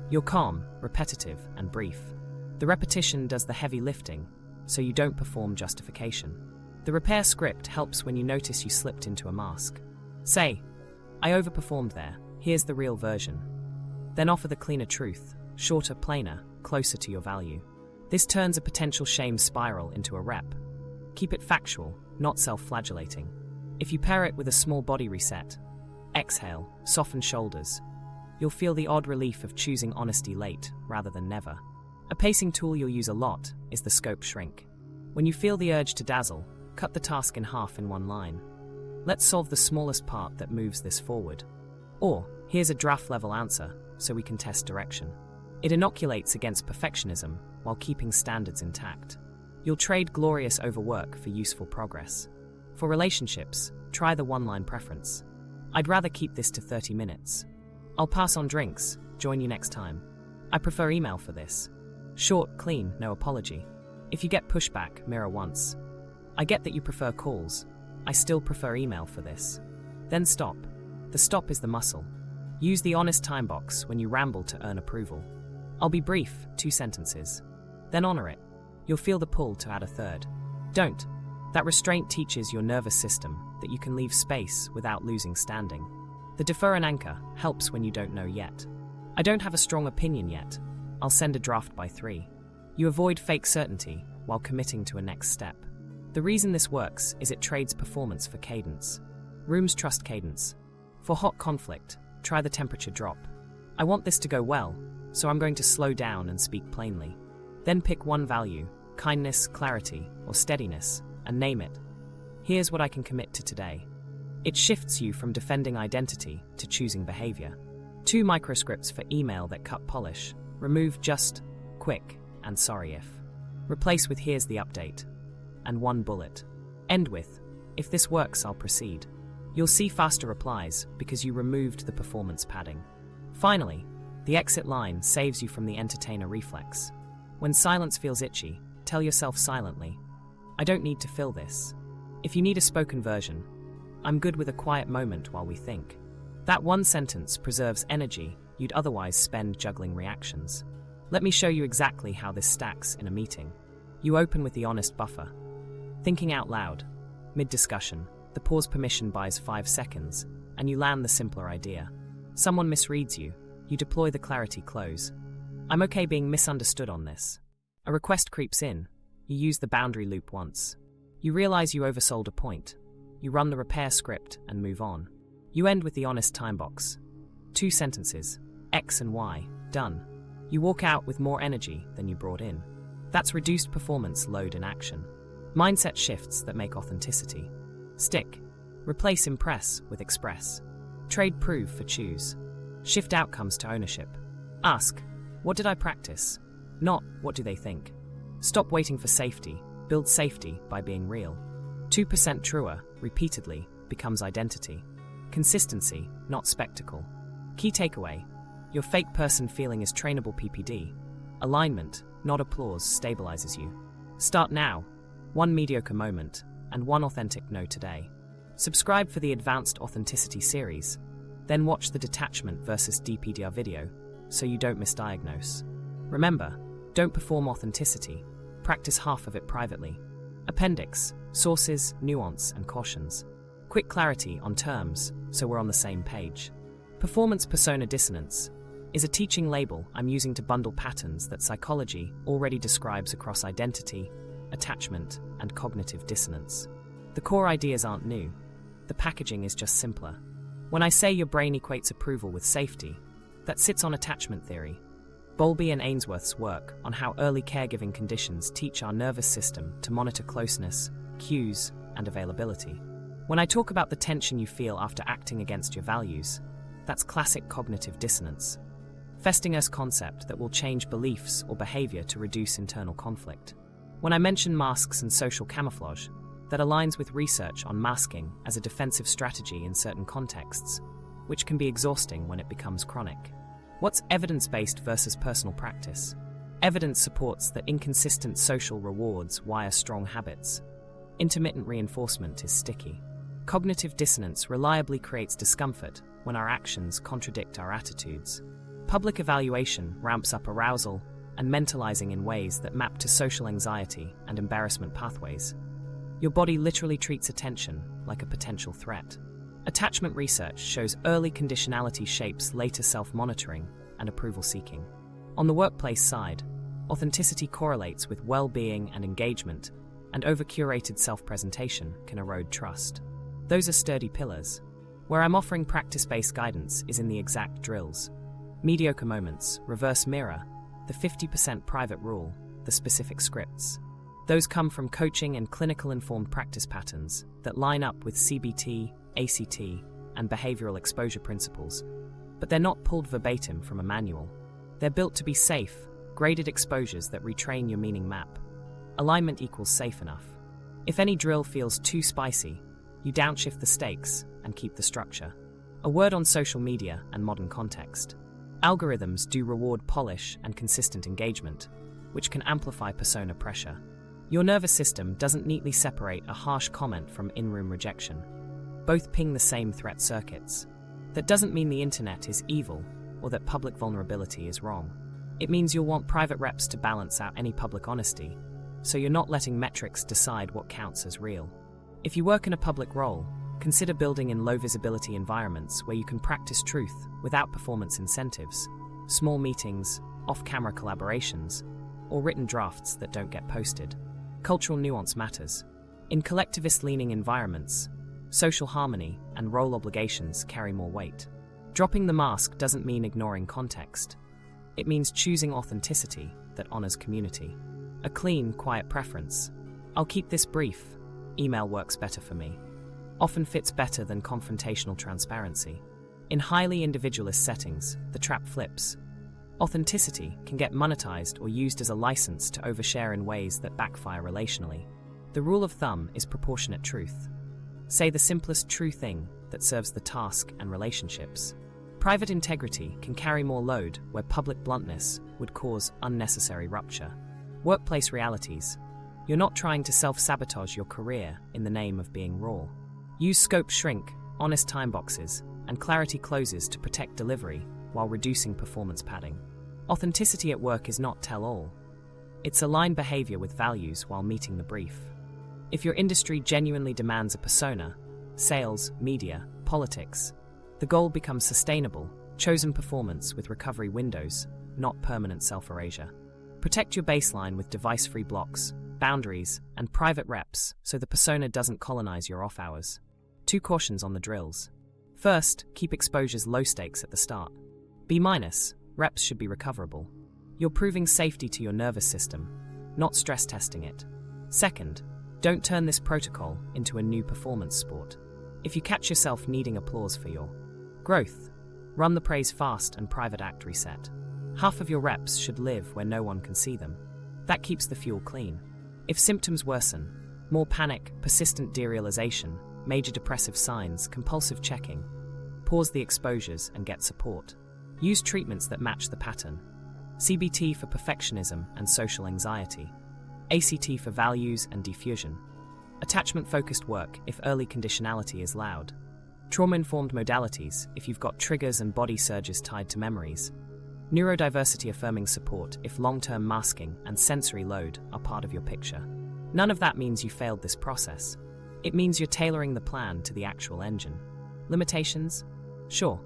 You're calm, repetitive, and brief. The repetition does the heavy lifting, so you don't perform justification. The repair script helps when you notice you slipped into a mask. Say, "I overperformed there. Here's the real version." Then offer the cleaner truth, shorter, plainer, closer to your value. This turns a potential shame spiral into a rep. Keep it factual, not self-flagellating. If you pair it with a small body reset, exhale, soften shoulders, you'll feel the odd relief of choosing honesty late rather than never. A pacing tool you'll use a lot is the scope shrink. When you feel the urge to dazzle, cut the task in half in one line. "Let's solve the smallest part that moves this forward." Or, "Here's a draft-level answer, so we can test direction." It inoculates against perfectionism while keeping standards intact. You'll trade glorious overwork for useful progress. For relationships, try the one-line preference. "I'd rather keep this to 30 minutes. I'll pass on drinks, join you next time. I prefer email for this." Short, clean, no apology. If you get pushback, mirror once. "I get that you prefer calls. I still prefer email for this." Then stop. The stop is the muscle. Use the honest time box when you ramble to earn approval. "I'll be brief, 2 sentences." Then honor it. You'll feel the pull to add a third. Don't. That restraint teaches your nervous system that you can leave space without losing standing. The defer and anchor helps when you don't know yet. "I don't have a strong opinion yet. I'll send a draft by 3. You avoid fake certainty while committing to a next step. The reason this works is it trades performance for cadence. Rooms trust cadence. For hot conflict, try the temperature drop. "I want this to go well, so I'm going to slow down and speak plainly." Then pick one value, kindness, clarity, or steadiness, and name it. "Here's what I can commit to today." It shifts you from defending identity to choosing behavior. 2 microscripts for email that cut polish. Remove just, quick, and sorry if. Replace with "Here's the update." And 1 bullet. End with, "If this works, I'll proceed." You'll see faster replies because you removed the performance padding. Finally, the exit line saves you from the entertainer reflex. When silence feels itchy, tell yourself silently, "I don't need to fill this." If you need a spoken version, "I'm good with a quiet moment while we think." That one sentence preserves energy you'd otherwise spend juggling reactions. Let me show you exactly how this stacks in a meeting. You open with the honest buffer. Thinking out loud. Mid-discussion, the pause permission buys 5 seconds, and you land the simpler idea. Someone misreads you. You deploy the clarity close. "I'm okay being misunderstood on this." A request creeps in. You use the boundary loop once. You realize you oversold a point. You run the repair script and move on. You end with the honest time box. 2 sentences, X and Y, done. You walk out with more energy than you brought in. That's reduced performance load in action. Mindset shifts that make authenticity. Stick. Replace impress with express. Trade prove for choose. Shift outcomes to ownership. Ask, "What did I practice?" Not, "What do they think?" Stop waiting for safety. Build safety by being real. 2% truer, repeatedly, becomes identity. Consistency, not spectacle. Key takeaway. Your fake person feeling is trainable PPD. Alignment, not applause, stabilizes you. Start now. 1 mediocre moment, and 1 authentic no today. Subscribe for the Advanced Authenticity series, then watch the Detachment versus DPDR video so you don't misdiagnose. Remember, don't perform authenticity, practice half of it privately. Appendix, sources, nuance, and cautions. Quick clarity on terms so we're on the same page. Performance Persona Dissonance is a teaching label I'm using to bundle patterns that psychology already describes across identity, attachment, and cognitive dissonance. The core ideas aren't new. The packaging is just simpler. When I say your brain equates approval with safety, that sits on attachment theory. Bowlby and Ainsworth's work on how early caregiving conditions teach our nervous system to monitor closeness, cues, and availability. When I talk about the tension you feel after acting against your values, that's classic cognitive dissonance. Festinger's concept that will change beliefs or behavior to reduce internal conflict. When I mention masks and social camouflage, that aligns with research on masking as a defensive strategy in certain contexts, which can be exhausting when it becomes chronic. What's evidence-based versus personal practice? Evidence supports that inconsistent social rewards wire strong habits. Intermittent reinforcement is sticky. Cognitive dissonance reliably creates discomfort when our actions contradict our attitudes. Public evaluation ramps up arousal and mentalizing in ways that map to social anxiety and embarrassment pathways. Your body literally treats attention like a potential threat. Attachment research shows early conditionality shapes later self-monitoring and approval-seeking. On the workplace side, authenticity correlates with well-being and engagement, and over-curated self-presentation can erode trust. Those are sturdy pillars. Where I'm offering practice-based guidance is in the exact drills. Mediocre moments, reverse mirror, the 50% private rule, the specific scripts. Those come from coaching and clinical informed practice patterns that line up with CBT, ACT, and behavioral exposure principles, but they're not pulled verbatim from a manual. They're built to be safe, graded exposures that retrain your meaning map. Alignment equals safe enough. If any drill feels too spicy, you downshift the stakes and keep the structure. A word on social media and modern context. Algorithms do reward polish and consistent engagement, which can amplify persona pressure. Your nervous system doesn't neatly separate a harsh comment from in-room rejection. Both ping the same threat circuits. That doesn't mean the internet is evil or that public vulnerability is wrong. It means you'll want private reps to balance out any public honesty, so you're not letting metrics decide what counts as real. If you work in a public role, consider building in low-visibility environments where you can practice truth without performance incentives, small meetings, off-camera collaborations, or written drafts that don't get posted. Cultural nuance matters. In collectivist-leaning environments, social harmony and role obligations carry more weight. Dropping the mask doesn't mean ignoring context. It means choosing authenticity that honors community. A clean, quiet preference. I'll keep this brief. Email works better for me. Often fits better than confrontational transparency. In highly individualist settings, the trap flips. Authenticity can get monetized or used as a license to overshare in ways that backfire relationally. The rule of thumb is proportionate truth. Say the simplest true thing that serves the task and relationships. Private integrity can carry more load where public bluntness would cause unnecessary rupture. Workplace realities. You're not trying to self-sabotage your career in the name of being raw. Use scope shrink, honest time boxes, and clarity closes to protect delivery while reducing performance padding. Authenticity at work is not tell-all. It's align behavior with values while meeting the brief. If your industry genuinely demands a persona, sales, media, politics, the goal becomes sustainable, chosen performance with recovery windows, not permanent self-erasure. Protect your baseline with device-free blocks, boundaries, and private reps so the persona doesn't colonize your off hours. 2 cautions on the drills. First, keep exposures low stakes at the start. B-, reps should be recoverable. You're proving safety to your nervous system, not stress testing it. Second, don't turn this protocol into a new performance sport. If you catch yourself needing applause for your growth, run the praise fast and private act reset. Half of your reps should live where no one can see them. That keeps the fuel clean. If symptoms worsen, more panic, persistent derealization, major depressive signs, compulsive checking, pause the exposures and get support. Use treatments that match the pattern. CBT for perfectionism and social anxiety. ACT for values and diffusion. Attachment-focused work if early conditionality is loud. Trauma-informed modalities if you've got triggers and body surges tied to memories. Neurodiversity-affirming support if long-term masking and sensory load are part of your picture. None of that means you failed this process. It means you're tailoring the plan to the actual engine. Limitations? Sure.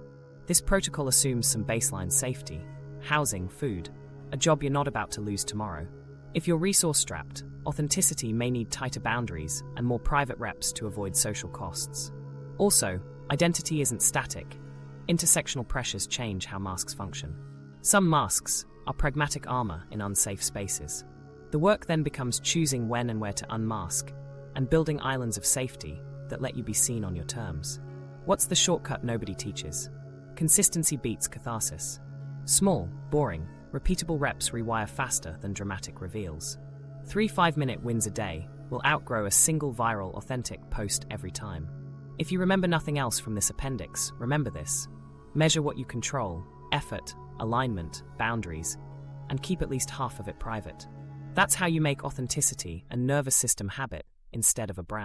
This protocol assumes some baseline safety, housing, food, a job you're not about to lose tomorrow. If you're resource-strapped, authenticity may need tighter boundaries and more private reps to avoid social costs. Also, identity isn't static. Intersectional pressures change how masks function. Some masks are pragmatic armor in unsafe spaces. The work then becomes choosing when and where to unmask, and building islands of safety that let you be seen on your terms. What's the shortcut nobody teaches? Consistency beats catharsis. Small, boring, repeatable reps rewire faster than dramatic reveals. 3 5-minute wins a day will outgrow a single viral, authentic post every time. If you remember nothing else from this appendix, remember this. Measure what you control, effort, alignment, boundaries, and keep at least half of it private. That's how you make authenticity a nervous system habit instead of a brand.